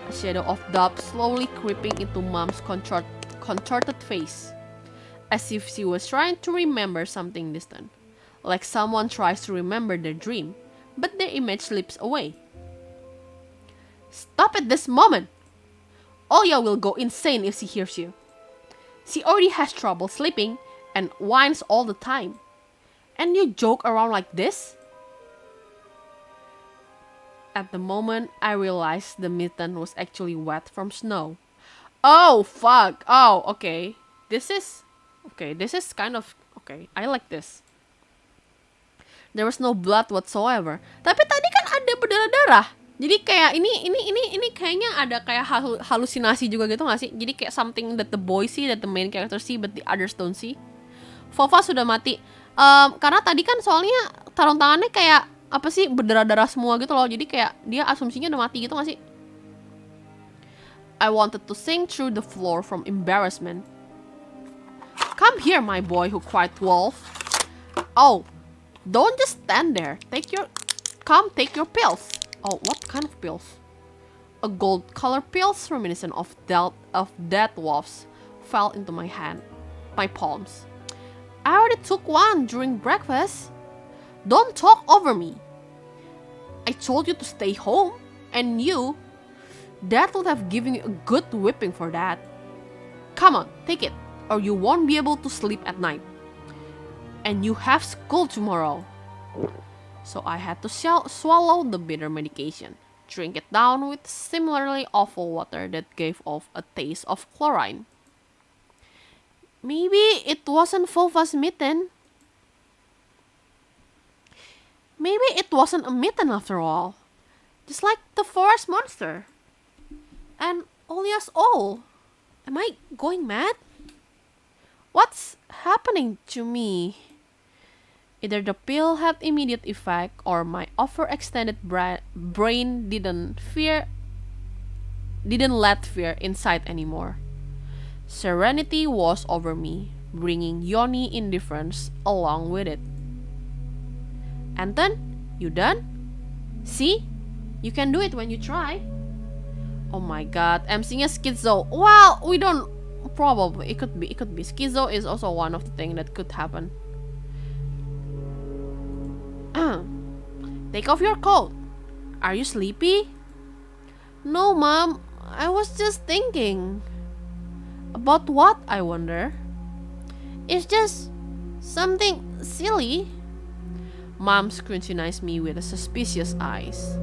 A shadow of doubt slowly creeping into Mom's contorted face, as if she was trying to remember something distant, like someone tries to remember their dream, but their image slips away. Stop it this moment! Olya will go insane if she hears you. She already has trouble sleeping and whines all the time. And you joke around like this? At the moment, I realized the mitten was actually wet from snow. Oh, fuck. Oh, okay. This is kind of... Okay, I like this. There was no blood whatsoever. Tapi tadi kan ada berdarah-darah. Jadi kayak ini kayaknya ada kayak halusinasi juga gitu gak sih? Jadi kayak something that the boy see, that the main character see, but the others don't see. Fofa sudah mati. Karena tadi kan soalnya sarung tangannya kayak apa sih berdarah-darah semua gitu loh. Jadi kayak dia asumsinya udah mati gitu gak sih? I wanted to sink through the floor from embarrassment. Come here, my boy, who cried Wolf. Oh, don't just stand there. Take your pills. Oh, what kind of pills? A gold-colored pills reminiscent of dead wolves fell into my palms. I already took one during breakfast. Don't talk over me. I told you to stay home, and Dad would have given you a good whipping for that. Come on, take it, or you won't be able to sleep at night. And you have school tomorrow. So I had to swallow the bitter medication, drink it down with similarly awful water that gave off a taste of chlorine. Maybe it wasn't Fofa's mitten. Maybe it wasn't a mitten after all. Just like the forest monster. And Olya's all. Am I going mad? What's happening to me? Either the pill had immediate effect or my overextended brain didn't let fear inside anymore. Serenity was over me, bringing yoni indifference along with it. Anton, you done? See? You can do it when you try. Oh my god, MC-nya schizo. Well, we don't... Probably, it could be. Schizo is also one of the things that could happen. Take off your coat. Are you sleepy? No, Mom. I was just thinking. About what, I wonder? It's just something silly. Mom scrutinized me with suspicious eyes,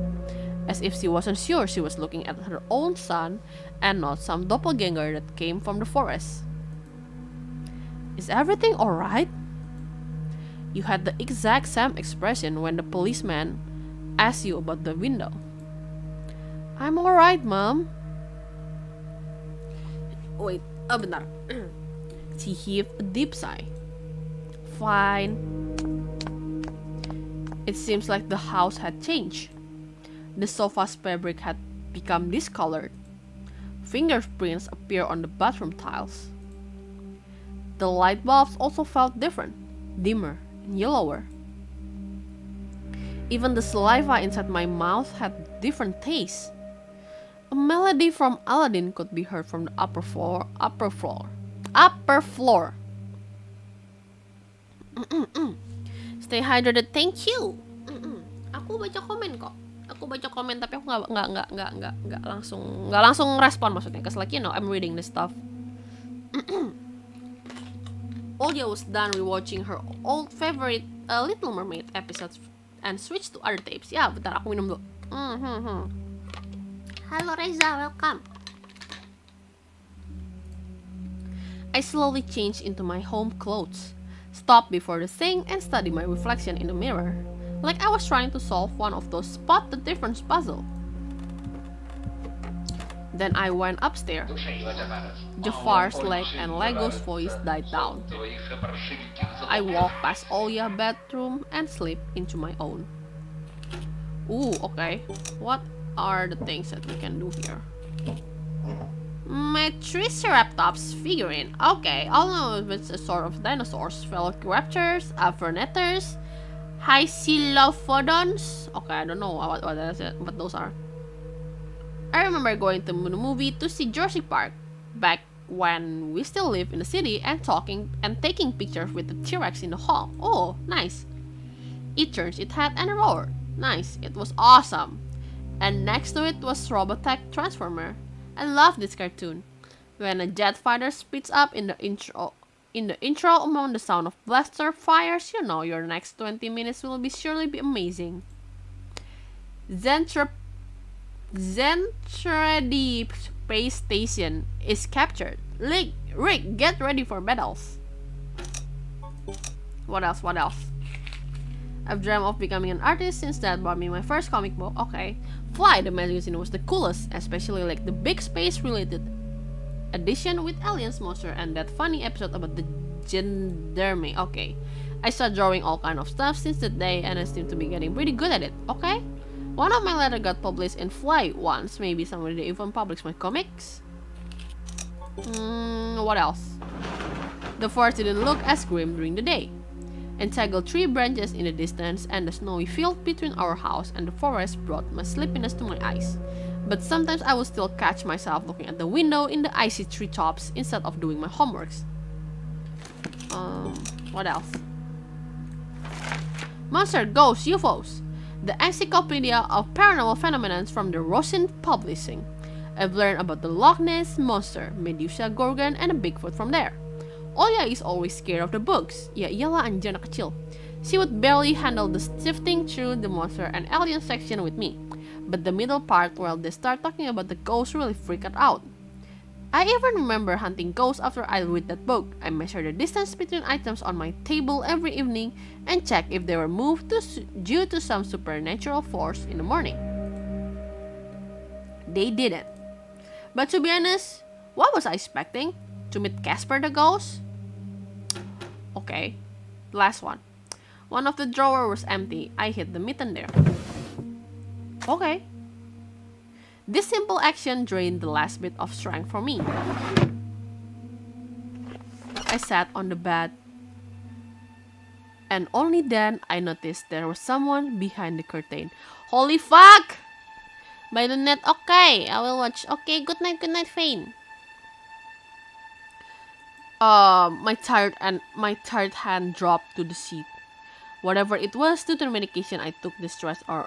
as if she wasn't sure she was looking at her own son and not some doppelganger that came from the forest. Is everything alright? You had the exact same expression when the policeman asked you about the window. I'm alright, Mom. Wait, bentar. She heaved a deep sigh. Fine. It seems like the house had changed. The sofa's fabric had become discolored. Fingerprints appeared on the bathroom tiles. The light bulbs also felt different, dimmer and yellower. Even the saliva inside my mouth had different tastes. A melody from Aladdin could be heard from the upper floor. Stay hydrated, thank you. aku baca komen kok. Aku baca komen tapi aku nggak langsung respon maksudnya. Cause like I'm reading this stuff. Olya was done rewatching her old favorite Little Mermaid episodes and switched to other tapes. Ya, bentar aku minum dulu. Halo Reza, welcome. I slowly changed into my home clothes, stopped before the sink and studied my reflection in the mirror, like I was trying to solve one of those spot the difference puzzle. Then I went upstairs. Jafar's leg and Lego's voice died down. I walked past Olya's bedroom and slipped into my own. Ooh, okay. What are the things that we can do here? My Triceratops figurine. Okay, all know it's a sort of dinosaurs, velociraptors, avernators, hysilophodons. Okay, I don't know what those are. I remember going to the movie to see Jurassic Park back when we still lived in the city and talking and taking pictures with the T-Rex in the hall. Oh, nice. It turns its head and roared. Nice, it was awesome. And next to it was Robotech Transformer. I love this cartoon. When a jet fighter speeds up in the intro among the sound of blaster fires, you know your next 20 minutes will surely be amazing. Zentradi space station is captured. Rick, get ready for battles. What else? I've dreamt of becoming an artist since Dad bought me my first comic book. Okay. Fly, the magazine was the coolest, especially like the big space-related edition with aliens, monster, and that funny episode about the gendarme. Okay. I started drawing all kind of stuff since that day and I seem to be getting pretty good at it. Okay. One of my letters got published in Fly once. Maybe somebody even published my comics. What else? The forest didn't look as grim during the day. Entangled tree branches in the distance and the snowy field between our house and the forest brought my sleepiness to my eyes. But sometimes I would still catch myself looking at the window in the icy treetops instead of doing my homeworks. What else? Monster, ghosts, UFOs. The Encyclopedia of Paranormal Phenomena from the Rosin Publishing. I've learned about the Loch Ness Monster, Medusa, Gorgon, and a Bigfoot from there. Olya is always scared of the books. Ya iyalah anjir anak kecil. She would barely handle the sifting through the monster and alien section with me. But the middle part where they start talking about the ghosts really freaked out. I even remember hunting ghosts after I read that book. I measured the distance between items on my table every evening and checked if they were moved due to some supernatural force in the morning. They didn't. But to be honest, what was I expecting? To meet Casper the ghost? Okay, last one. One of the drawers was empty. I hid the mitten there. Okay. This simple action drained the last bit of strength from me. I sat on the bed, and only then I noticed there was someone behind the curtain. Holy fuck! By Lunette. Okay, I will watch. Okay, good night, Fane. My tired hand dropped to the seat. Whatever it was due to the medication I took, the stress I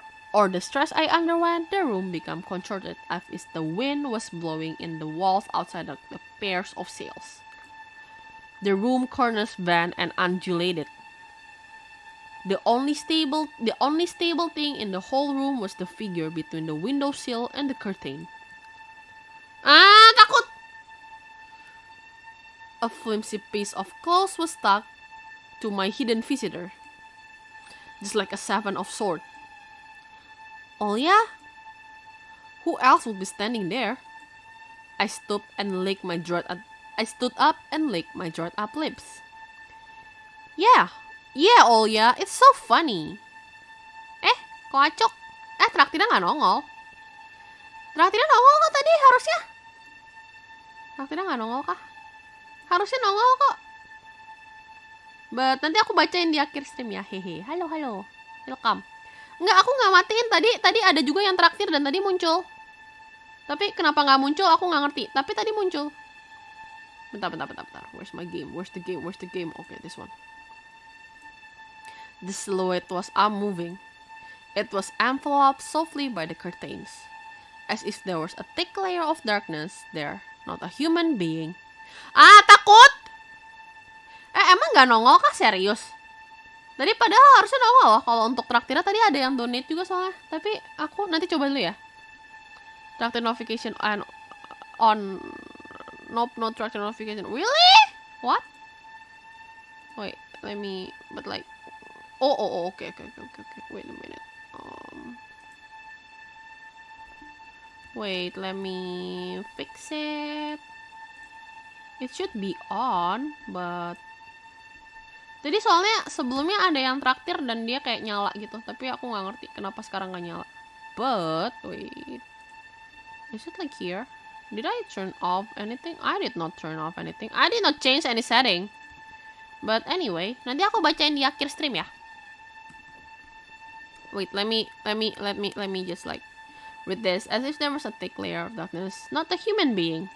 underwent, the room became contorted as if the wind was blowing in the walls outside the pairs of sails. The room corners bent and undulated. The only stable thing in the whole room was the figure between the windowsill and the curtain. Takut! A flimsy piece of cloth was stuck to my hidden visitor, just like a seven of swords. Olya? Who else would be standing there? I stood up and licked my dried up lips. Yeah, Olya, it's so funny. Kocok. Traktirnya nggak nongol. Traktirnya nongol kok tadi harusnya. Traktirnya nggak nongol kah? Harusnya nongol kok. But nanti aku bacain di akhir stream ya. Hehe. Halo. Welcome. Enggak, aku nggak matiin tadi. Tadi ada juga yang traktir dan tadi muncul. Tapi kenapa nggak muncul aku nggak ngerti. Tapi tadi muncul. Bentar. Where's my game? Where's the game? Okay, this one. The silhouette was unmoving. It was enveloped softly by the curtains, as if there was a thick layer of darkness there, not a human being. Ah, takut! Emang gak nongol kah serius? Tadi padahal harusnya nongol loh. Kalau untuk traktirnya tadi ada yang donate juga soalnya. Tapi aku nanti coba dulu ya. Traktir notification on. Nope, no traktir notification. Really? What? Wait, let me. But like. Oh, okay. Wait a minute. Wait, let me fix it. It should be on, but. Jadi soalnya sebelumnya ada yang traktir dan dia kayak nyala gitu. Tapi aku gak ngerti kenapa sekarang gak nyala. But, wait. Is it like here? Did I turn off anything? I did not turn off anything. I did not change any setting. But anyway, nanti aku bacain di akhir stream ya. Wait, let me just like read this. As if there was a thick layer of darkness. Not a human being.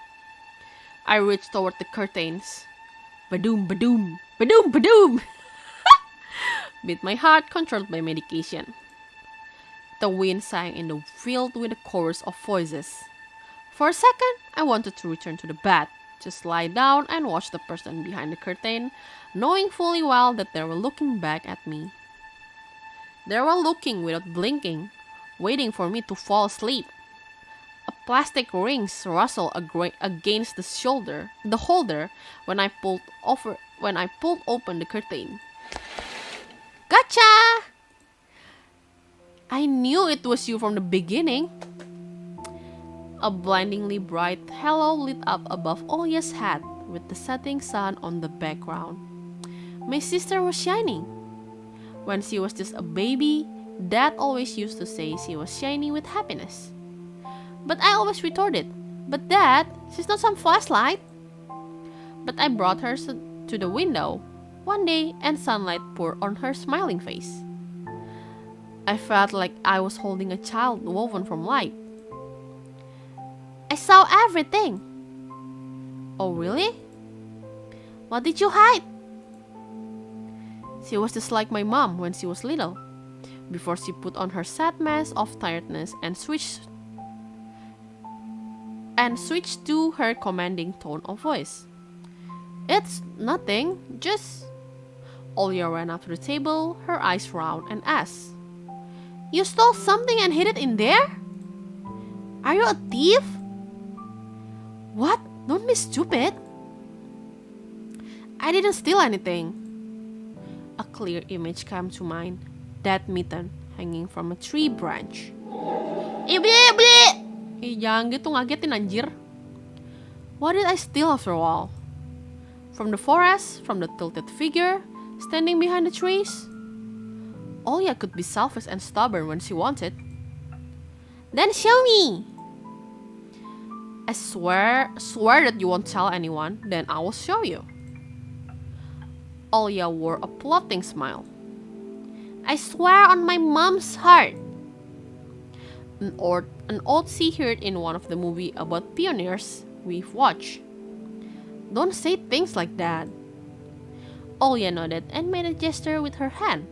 I reached toward the curtains. Badoom, badoom. Badoom, badoom! Beat my heart, controlled by medication. The wind sang in the field with a chorus of voices. For a second, I wanted to return to the bed, just lie down and watch the person behind the curtain, knowing fully well that they were looking back at me. They were looking without blinking, waiting for me to fall asleep. A plastic ring rustled against the holder when I pulled open the curtain. Gotcha! I knew it was you from the beginning. A blindingly bright halo lit up above Olya's head with the setting sun on the background. My sister was shining. When she was just a baby, Dad always used to say she was shiny with happiness. But I always retorted, "But Dad, she's not some flashlight." But I brought her to the window one day and sunlight poured on her smiling face. I felt like I was holding a child woven from light. I saw everything. Oh, really? What did you hide? She was just like my mom when she was little, before she put on her sad mask of tiredness and switched to her commanding tone of voice. It's nothing, just... Olya ran up to the table, her eyes round, and asked, "You stole something and hid it in there? Are you a thief?" "What? Don't be stupid." "I didn't steal anything." A clear image came to mind, that mitten hanging from a tree branch. Ibli! Jangan gitu, ngagetin anjir. What did I steal after all? From the forest, from the tilted figure, standing behind the trees? Olya could be selfish and stubborn when she wanted. Then show me! I swear that you won't tell anyone, then I will show you. Olya wore a plotting smile. I swear on my mom's heart. An old she heard in one of the movie about pioneers we've watched. Don't say things like that. Olya nodded and made a gesture with her hand,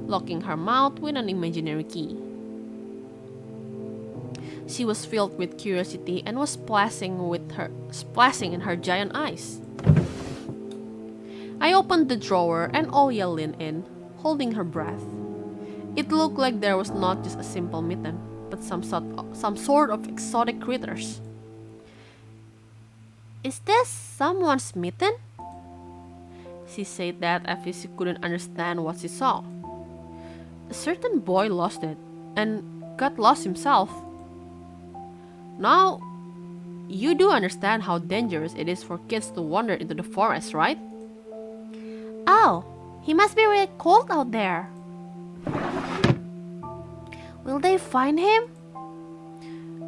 locking her mouth with an imaginary key. She was filled with curiosity and was splashing in her giant eyes. I opened the drawer and Olya leaned in, holding her breath. It looked like there was not just a simple mitten, but some sort of exotic critters. Is this someone's mitten? She said that as if she couldn't understand what she saw. A certain boy lost it, and got lost himself. Now, you do understand how dangerous it is for kids to wander into the forest, right? Oh, he must be really cold out there. Will they find him?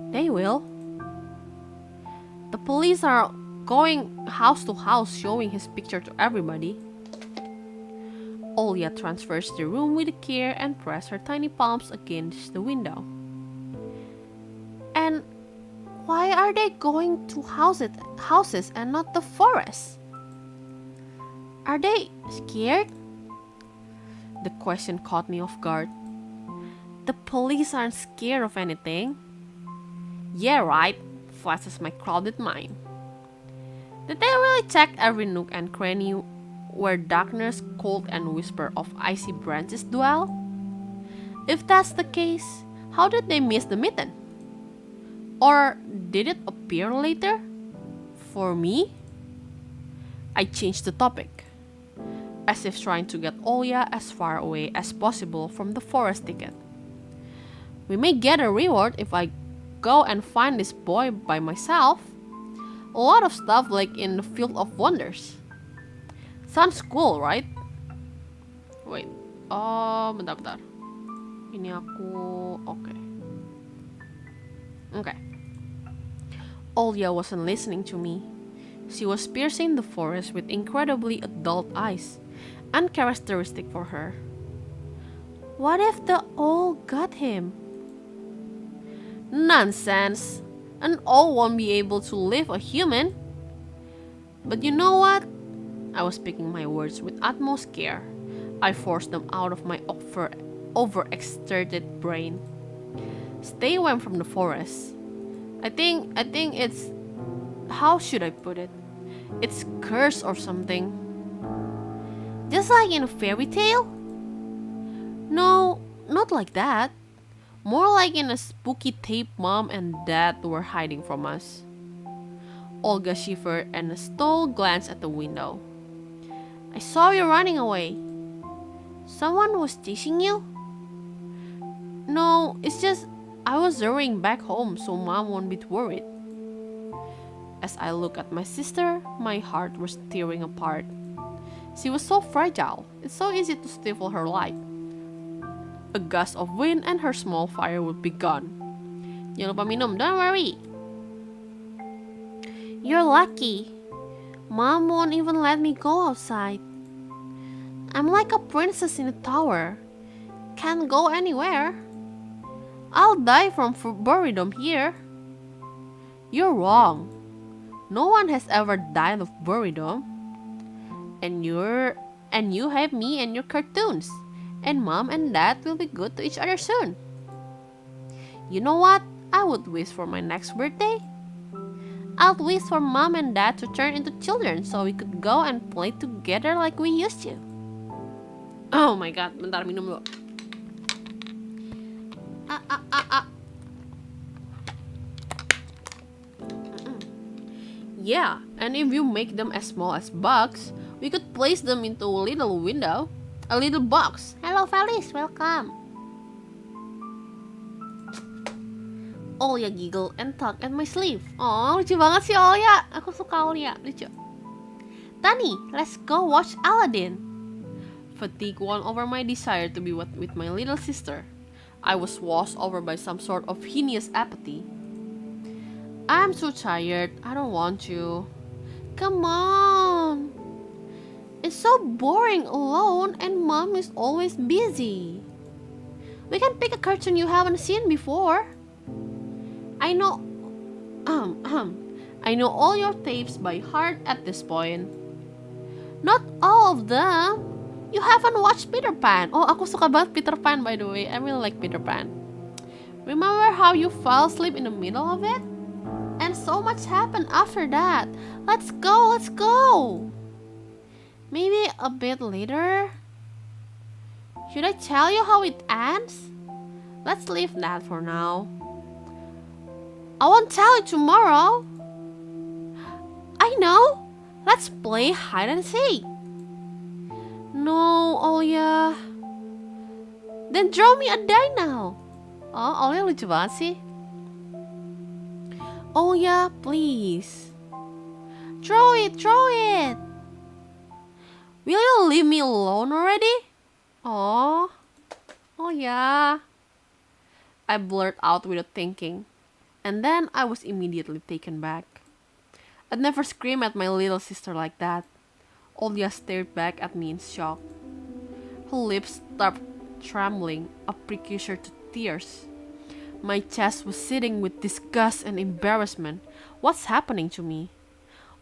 They will. The police are going house to house showing his picture to everybody. Olya traversed the room with care and pressed her tiny palms against the window. And why are they going to houses and not the forest? Are they scared? The question caught me off guard. The police aren't scared of anything. Yeah, right, flashes my crowded mind. Did they really check every nook and cranny where darkness, cold, and whisper of icy branches dwell? If that's the case, how did they miss the mitten? Or did it appear later? For me? I changed the topic, as if trying to get Olya as far away as possible from the forest thicket. We may get a reward if I go and find this boy by myself. A lot of stuff like in the Field of Wonders. Sounds cool, right? Wait, bentar. Ini aku, okay. Olya wasn't listening to me. She was piercing the forest with incredibly adult eyes, uncharacteristic for her. What if the owl got him? Nonsense! An owl won't be able to live a human. But you know what? I was picking my words with utmost care. I forced them out of my overexerted brain. Stay away from the forest. I think it's... How should I put it? It's cursed or something. Just like in a fairy tale? No, not like that. More like in a spooky tape Mom and Dad were hiding from us. Olga shivered and stole a glance at the window. I saw you running away. Someone was chasing you? No, it's just I was hurrying back home so Mom won't be worried. As I looked at my sister, my heart was tearing apart. She was so fragile. It's so easy to stifle her light. A gust of wind and her small fire would be gone. Jangan lupa minum, don't worry. You're lucky. Mom won't even let me go outside. I'm like a princess in a tower. Can't go anywhere. I'll die from boredom here. You're wrong. No one has ever died of boredom. And you have me and your cartoons. And Mom and Dad will be good to each other soon. You know what I would wish for my next birthday? I'd wish for Mom and Dad to turn into children so we could go and play together like we used to. Oh my god, bentar minum dulu. Yeah, and if you make them as small as bugs, we could place them into a little window. A little box. Hello Felice, welcome. Olya giggled and tugged at my sleeve. Oh, lucu banget sih Olya. Aku suka Olya, lucu. Tani, let's go watch Aladdin. Fatigue won over my desire to be with my little sister. I was washed over by some sort of heinous apathy. I'm so tired. I don't want to. Come on. It's so boring alone and Mom is always busy. We can pick a cartoon you haven't seen before. I know all your tapes by heart at this point. Not all of them. You haven't watched Peter Pan. Oh, aku suka banget Peter Pan by the way. I really like Peter Pan. Remember how you fell asleep in the middle of it? And so much happened after that. Let's go. Maybe a bit later? Should I tell you how it ends? Let's leave that for now. I won't tell you tomorrow. I know. Let's play hide and seek. No, Olya. Then draw me a die now. Oh, Olya lucu banget sih. Olya, please. Draw it. Will you leave me alone already? Oh yeah. I blurted out without thinking, and then I was immediately taken back. I'd never screamed at my little sister like that. Olya stared back at me in shock. Her lips started trembling, a precursor to tears. My chest was seething with disgust and embarrassment. What's happening to me?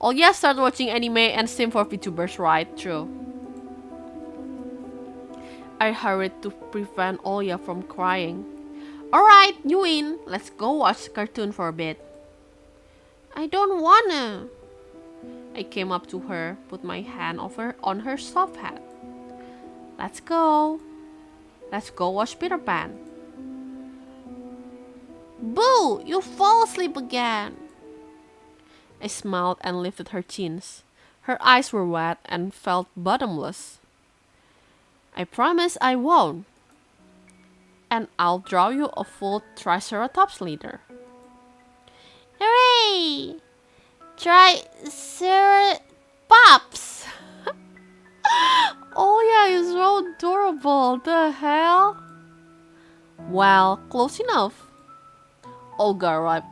Olya started watching anime and sim for VTubers right through. I hurried to prevent Olya from crying. Alright, you win. Let's go watch the cartoon for a bit. I don't wanna. I came up to her, put my hand on her soft head. Let's go. Let's go watch Peter Pan. Boo! You fall asleep again. I smiled and lifted her chins. Her eyes were wet and felt bottomless. I promise I won't. And I'll draw you a full Triceratops later. Hooray! Triceratops! Oh yeah, it's so adorable. The hell? Well, close enough. Olga rubbed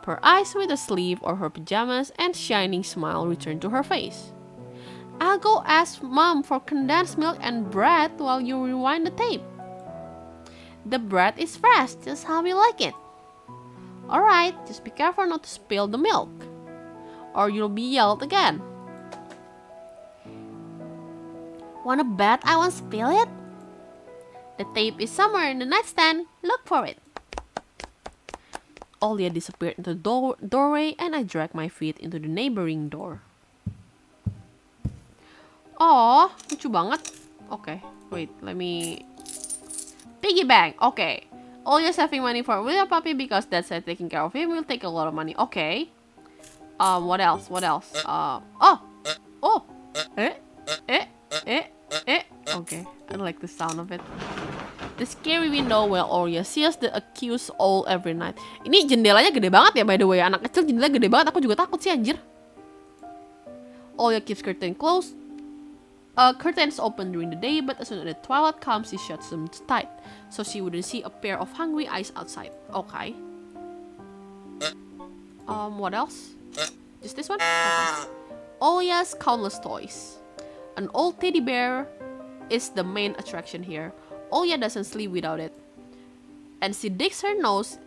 her eyes with a sleeve of her pajamas and shining smile returned to her face. I'll go ask Mom for condensed milk and bread while you rewind the tape. The bread is fresh, just how you like it. Alright, just be careful not to spill the milk, or you'll be yelled again. Wanna bet I won't spill it? The tape is somewhere in the nightstand. Look for it. Olya disappeared into the doorway and I dragged my feet into the neighboring door. Oh, lucu banget. Okay, wait, let me... Piggy bank, okay. Olya saving money for a little puppy because Dad said taking care of him will take a lot of money. Okay. What else? Okay, I like the sound of it. The scary window where Olya sees the accused all every night. Ini jendelanya gede banget ya, by the way. Anak kecil jendela gede banget, aku juga takut sih anjir. Olya keeps curtains open during the day, but as soon as the twilight comes, she shuts them tight, so she wouldn't see a pair of hungry eyes outside. Okay. What else? Just this one? Okay. Olya's countless toys. An old teddy bear is the main attraction here. Olya doesn't sleep without it, and she digs her nose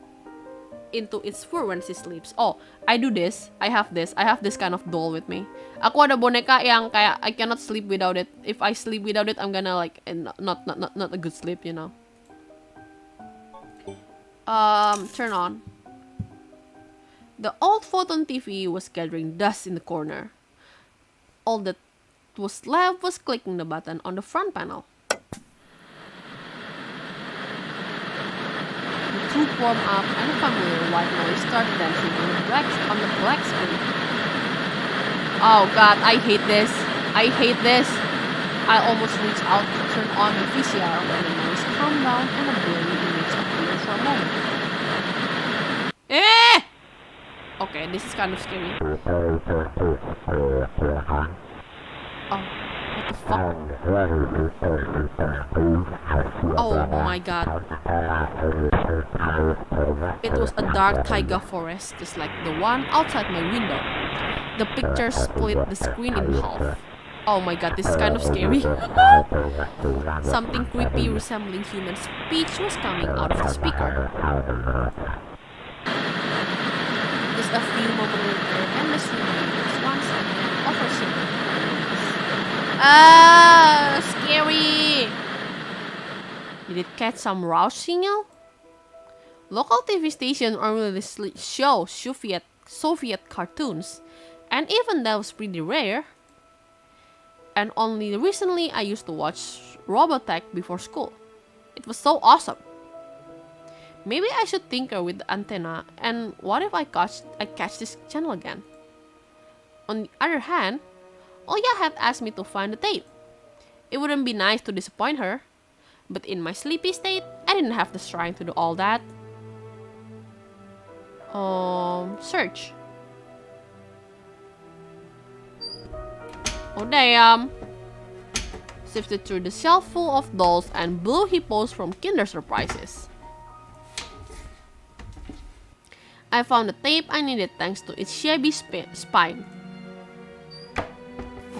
into its fur when she sleeps. Oh, I do this. I have this kind of doll with me. Aku ada boneka yang kayak I cannot sleep without it. If I sleep without it, I'm gonna like not a good sleep, you know. Turn on. The old photon TV was gathering dust in the corner. All that was left was clicking the button on the front panel. The tube warmed up and a familiar white noise started dancing on the black screen. Oh god, I hate this. I almost reached out to turn on the VCR when the noise calmed down and a blurry image appeared for a moment. Okay, this is kind of scary. Oh, what the fuck? Oh my god. It was a dark taiga forest, just like the one outside my window. The picture split the screen in half. Oh my god, this is kind of scary. Something creepy resembling human speech was coming out of the speaker. Just a few moments later, and the screen was once again overshadowed. Scary! Did it catch some Rouse signal? Local TV stations only show Soviet cartoons, and even that was pretty rare. And only recently I used to watch Robotech before school. It was so awesome. Maybe I should tinker with the antenna, and what if I catch this channel again? On the other hand, Olya had asked me to find the tape. It wouldn't be nice to disappoint her, but in my sleepy state, I didn't have the strength to do all that. Search. Oh damn. Sifted through the shelf full of dolls and blue hippos from Kinder Surprises. I found the tape I needed thanks to its shabby spine.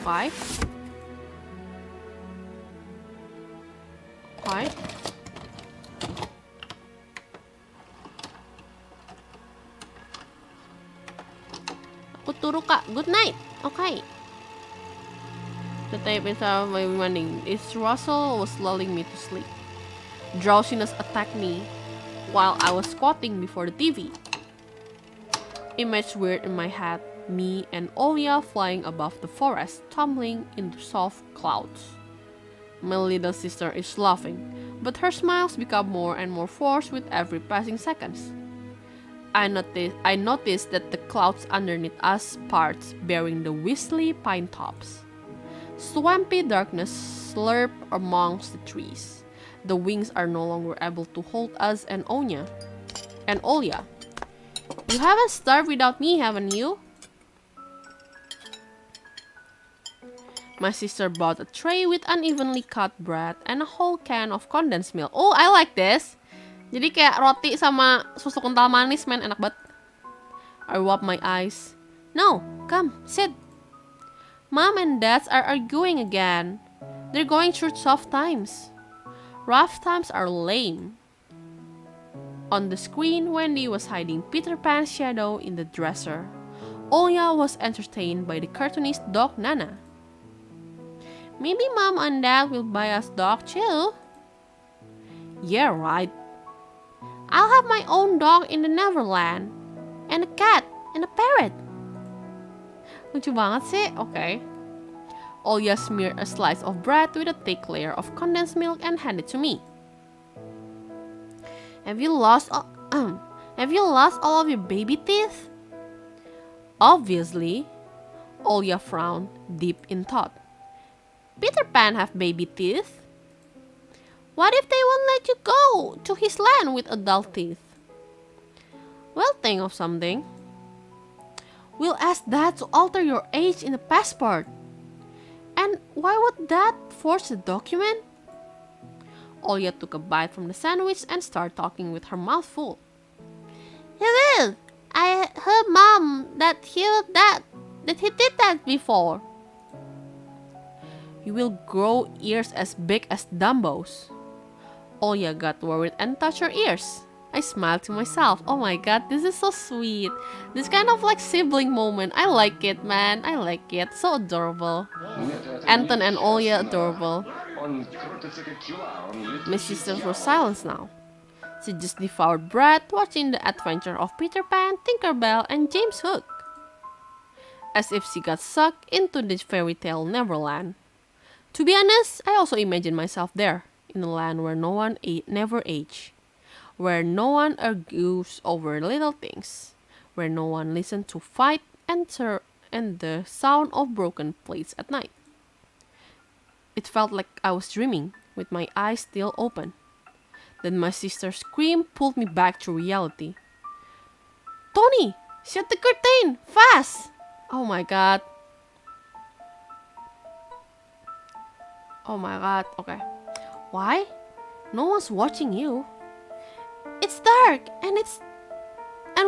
Okay. Aku turu kak, good night. Okay. The tape inside of my winding. Its rustle was lulling me to sleep. Drowsiness attacked me while I was squatting before the TV. Image weird in my head, me and Olya flying above the forest, tumbling into soft clouds. My little sister is laughing, but her smiles become more and more forced with every passing seconds. I noticed that the clouds underneath us parts, bearing the wispy pine tops. Swampy darkness slurp amongst the trees. The wings are no longer able to hold us and Olya. You haven't starved without me, haven't you? My sister bought a tray with unevenly cut bread and a whole can of condensed milk. Oh, I like this. Jadi kayak roti sama susu kental manis, man, enak banget. I rubbed my eyes. No, come, sit. Mom and Dad are arguing again. They're going through tough times. Rough times are lame. On the screen, Wendy was hiding Peter Pan's shadow in the dresser. Olya was entertained by the cartoonist dog Nana. Maybe Mom and Dad will buy us dog too. Yeah, right. I'll have my own dog in the Neverland. And a cat and a parrot. Lucu banget sih, okay. Olya smeared a slice of bread with a thick layer of condensed milk and handed it to me. Have you lost all of your baby teeth? Obviously. Olya frowned, deep in thought. Peter Pan have baby teeth? What if they won't let you go to his land with adult teeth? Well, think of something. We'll ask Dad to alter your age in the passport. And why would Dad forge the document? Olya took a bite from the sandwich and started talking with her mouth full. He will. I heard Mom that he did that before. You will grow ears as big as Dumbo's. Olya got worried and touched her ears. I smiled to myself. Oh my god, this is so sweet. This kind of like sibling moment. I like it, man. I like it. So adorable. Anton and Olya adorable. My sisters were silent now. She just devoured bread, watching the adventure of Peter Pan, Tinkerbell, and James Hook. As if she got sucked into the fairy tale Neverland. To be honest, I also imagined myself there, in a land where no one never age, where no one argues over little things, where no one listens to fight and the sound of broken plates at night. It felt like I was dreaming, with my eyes still open. Then my sister's scream pulled me back to reality. Tony, shut the curtain, fast! Oh my god. Oh my god, okay. Why? No one's watching you. It's dark, and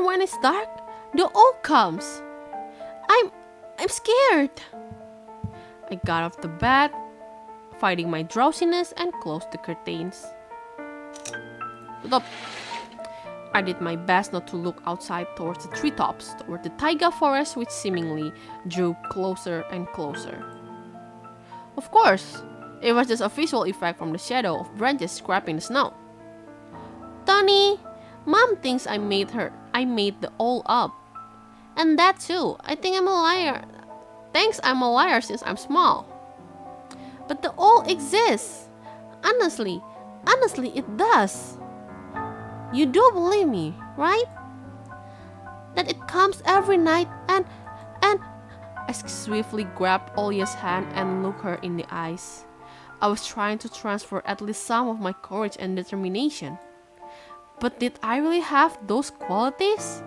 when it's dark, the owl comes. I'm scared. I got off the bed, fighting my drowsiness, and closed the curtains. Stop. I did my best not to look outside towards the treetops, toward the taiga forest which seemingly drew closer and closer. Of course, it was just a visual effect from the shadow of branches scraping the snow. Tony, Mom thinks I made the owl up. And that too, I think I'm a liar. Thinks I'm a liar since I'm small. But the owl exists. Honestly, it does. You do believe me, right? That it comes every night and I swiftly grabbed Olya's hand and looked her in the eyes. I was trying to transfer at least some of my courage and determination. But did I really have those qualities?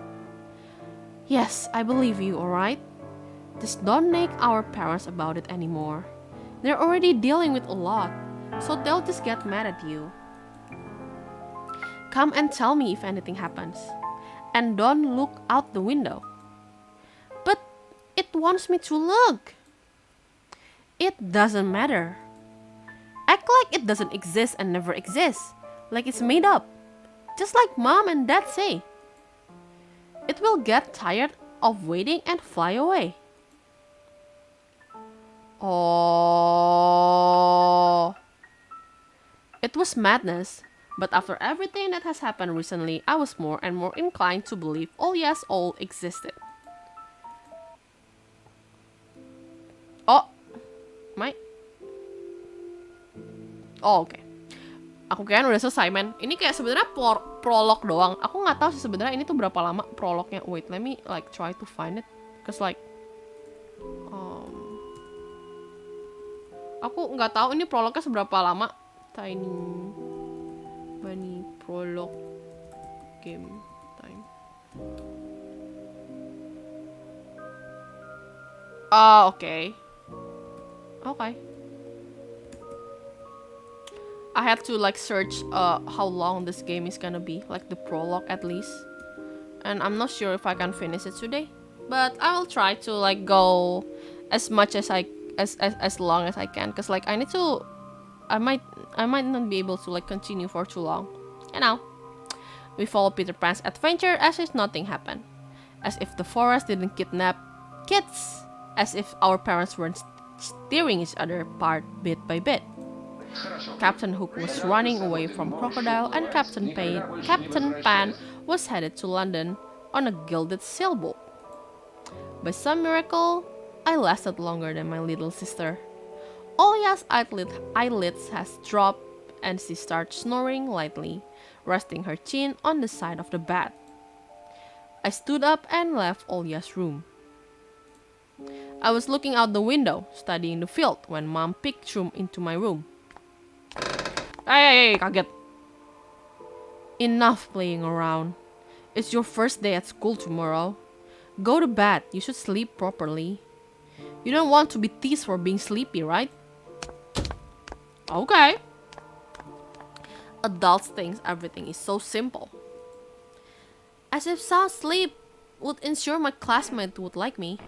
Yes, I believe you, alright? Just don't nag our parents about it anymore. They're already dealing with a lot, so they'll just get mad at you. Come and tell me if anything happens. And don't look out the window. But it wants me to look. It doesn't matter. Act like it doesn't exist and never exists. Like it's made up. Just like Mom and Dad say. It will get tired of waiting and fly away. Oh, it was madness. But after everything that has happened recently, I was more and more inclined to believe all existed. Oh, my. Oh, oke. Aku kira udah selesai, men. Ini kayak sebenarnya prolog doang. Aku nggak tahu sih sebenarnya ini tuh berapa lama prolognya. Wait, let me like try to find it. Cause like, aku nggak tahu ini prolognya seberapa lama. Tiny Bunny prolog game time. Oh, okay. I have to like search how long this game is gonna be, like the prologue at least. And I'm not sure if I can finish it today, but I will try to like go as much as as long as I can, cause like I might not be able to like continue for too long. You know, we follow Peter Pan's adventure as if nothing happened, as if the forest didn't kidnap kids, as if our parents weren't steering each other apart bit by bit. Captain Hook was running away from Crocodile, and Captain Pan was headed to London on a gilded sailboat. By some miracle, I lasted longer than my little sister. Olia's eyelids has dropped, and she starts snoring lightly, resting her chin on the side of the bed. I stood up and left Olia's room. I was looking out the window, studying the field, when Mom peeked through into my room. Hey, kaget. Enough playing around. It's your first day at school tomorrow. Go to bed. You should sleep properly. You don't want to be teased for being sleepy, right? Okay. Adults think everything is so simple. As if sound sleep would ensure my classmates would like me.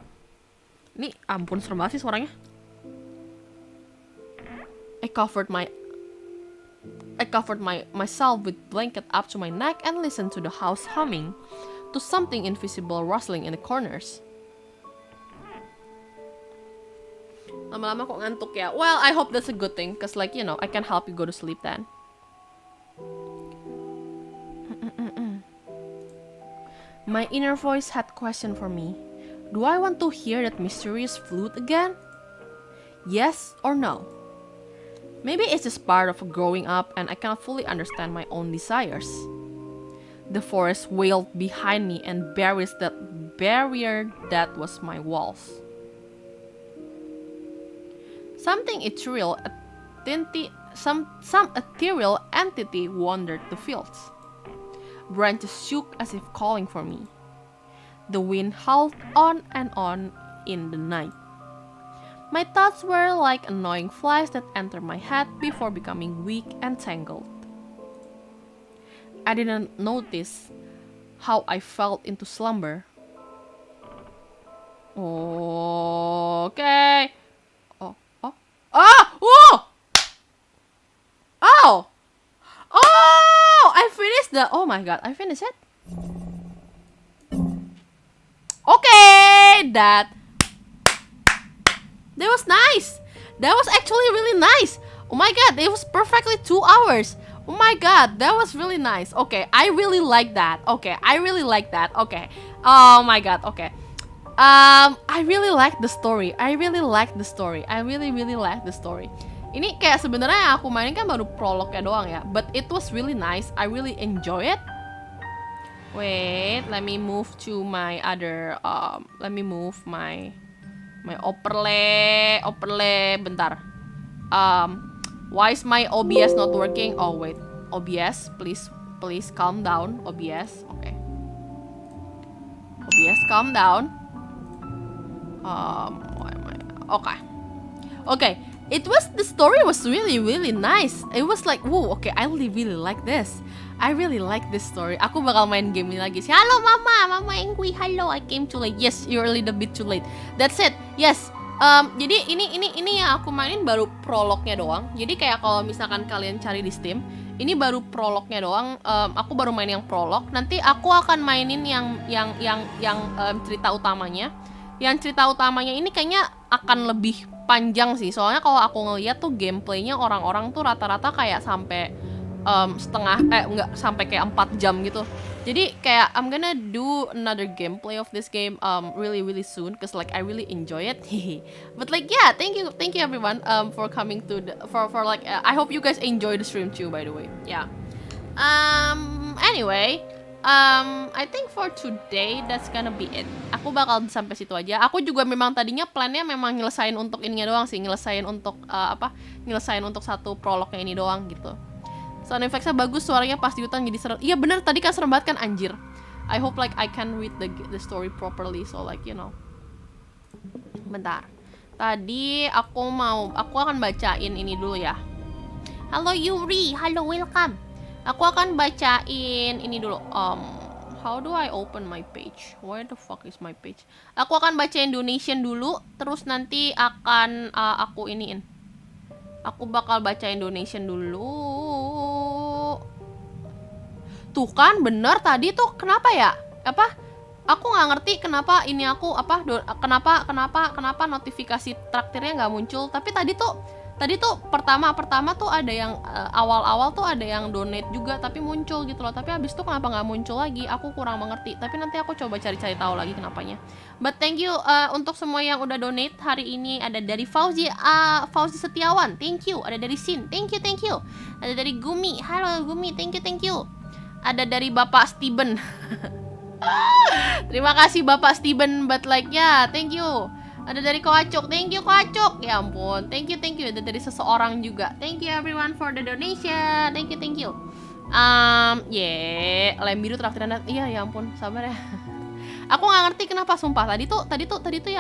Ini ampun serem banget sih suaranya. I covered myself with blanket up to my neck and listened to the house humming, to something invisible rustling in the corners. Lama-lama kok ngantuk ya. Well, I hope that's a good thing, cause like, you know, I can help you go to sleep then. My inner voice had question for me. Do I want to hear that mysterious flute again? Yes or no? Maybe it's just part of growing up and I cannot fully understand my own desires. The forest wailed behind me and barrier that was my walls. Something ethereal, some ethereal entity wandered the fields. Branches shook as if calling for me. The wind howled on and on in the night. My thoughts were like annoying flies that entered my head before becoming weak and tangled. I didn't notice how I fell into slumber. Okay. Oh! I finished oh my god, I finished it. Okay, that was nice. That was actually really nice. Oh my god, it was perfectly 2 hours. Oh my god, that was really nice. Okay, I really like that. Okay. Oh my god, okay. I really like the story. I really like the story. Ini kayak sebenarnya yang aku mainin kan baru prolognya doang ya, but it was really nice. I really enjoy it. Wait, let me move to my other my overlay bentar. Why is my OBS not working? Oh wait, OBS, please calm down. OBS, okay. OBS, calm down. Okay. The story was really really nice. It was like, whoa, okay, I really like this. I really like this story. Aku bakal main game ini lagi sih. Halo mama Engwi, halo, I came too late. Yes, you're a little bit too late. That's it. Yes. Jadi ini yang aku mainin baru prolognya doang. Jadi kayak kalau misalkan kalian cari di Steam, ini baru prolognya doang. Aku baru main yang prolog. Nanti aku akan mainin yang cerita utamanya. Yang cerita utamanya ini kayaknya akan lebih panjang sih. Soalnya kalau aku ngeliat tuh gameplaynya orang-orang tuh rata-rata kayak sampai enggak sampai kayak 4 jam gitu. Jadi kayak I'm gonna do another gameplay of this game really soon, cause like I really enjoy it. But like yeah, thank you everyone for coming to for like I hope you guys enjoy the stream too, by the way. Yeah. Anyway, I think for today that's gonna be it. Aku bakal sampai situ aja. Aku juga memang tadinya plannya memang nyelesain untuk ininya doang sih, nyelesain untuk nyelesain untuk satu prolognya ini doang gitu. Sound effects-nya bagus, suaranya pas di hutan jadi serem. Iya bener, tadi kan serem banget kan, anjir. I hope like I can read the story properly, so like you know. Bentar. Tadi aku akan bacain ini dulu ya. Halo Yuri, halo welcome. Aku akan bacain ini dulu. How do I open my page? Where the fuck is my page? Aku akan bacain donation dulu, terus nanti akan aku iniin. Aku bakal bacain donation dulu. Tuh kan bener tadi tuh kenapa ya? Aku nggak ngerti kenapa ini aku kenapa notifikasi traktirnya nggak muncul. Tapi tadi tuh pertama tuh ada yang awal-awal tuh ada yang donate juga tapi muncul gitu loh. Tapi habis itu kenapa nggak muncul lagi? Aku kurang mengerti. Tapi nanti aku coba cari-cari tahu lagi kenapanya. But thank you untuk semua yang udah donate hari ini. Ada dari Fauzi Setiawan, thank you. Ada dari Sin, thank you. Ada dari Gumi, halo Gumi, thank you. Ada dari Bapak Steven. Terima kasih Bapak Steven, but like ya, thank you. Ada dari Koacuk, thank you Koacuk. Ya ampun, thank you. Ada dari seseorang juga. Thank you everyone for the donation. Thank you. Lem biru traktiran. Iya, ya ampun, sabar ya. Aku nggak ngerti kenapa sumpah. Tadi tuh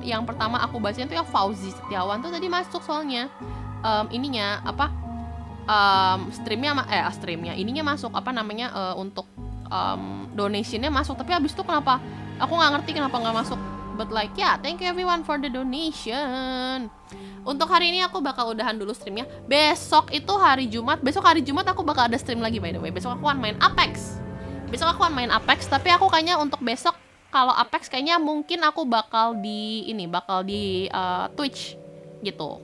yang pertama aku bacain tuh yang Fauzi Setiawan tuh tadi masuk soalnya. Ininya streamnya ininya masuk untuk donationnya masuk, tapi habis itu kenapa aku nggak ngerti kenapa nggak masuk. But like yeah, thank you everyone for the donation. Untuk hari ini aku bakal udahan dulu streamnya. Besok hari Jumat aku bakal ada stream lagi by the way. Besok aku akan main Apex, tapi aku kayaknya untuk besok kalau Apex kayaknya mungkin aku bakal di Twitch gitu.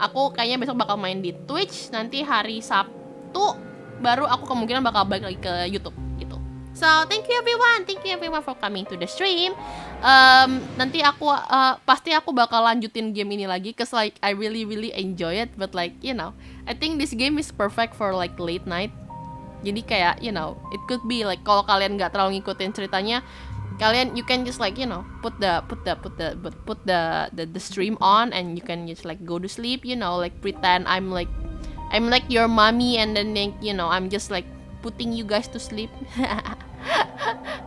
Aku kayaknya besok bakal main di Twitch, nanti hari Sabtu baru aku kemungkinan bakal balik lagi ke YouTube gitu. So, thank you everyone for coming to the stream. Nanti aku pasti aku bakal lanjutin game ini lagi cause like I really enjoy it, but like you know, I think this game is perfect for like late night. Jadi kayak you know, it could be like kalau kalian nggak terlalu ngikutin ceritanya, you can just like you know put the stream on and you can just like go to sleep, you know, like pretend I'm like your mommy and then like, you know, I'm just like putting you guys to sleep.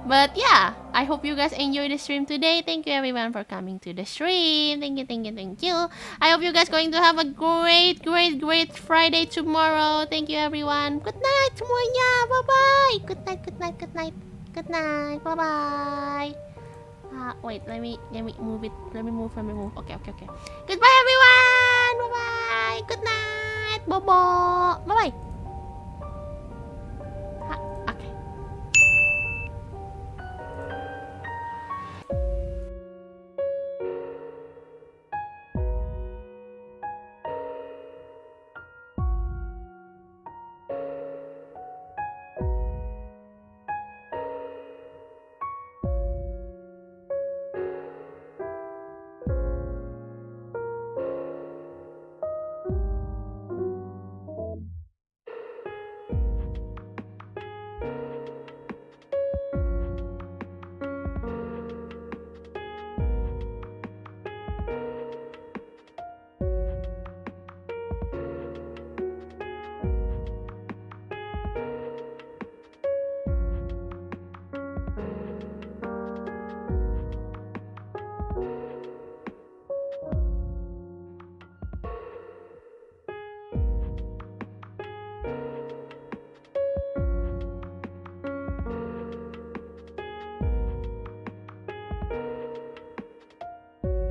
But yeah, I hope you guys enjoy the stream today. Thank you everyone for coming to the stream. Thank you. I hope you guys going to have a great Friday tomorrow. Thank you everyone. Good night semuanya. Bye bye. Good night. Bye bye. Wait, let me move it. Let me move. Okay. Goodbye everyone. Bye bye. Good night. Bobo. Bye bye.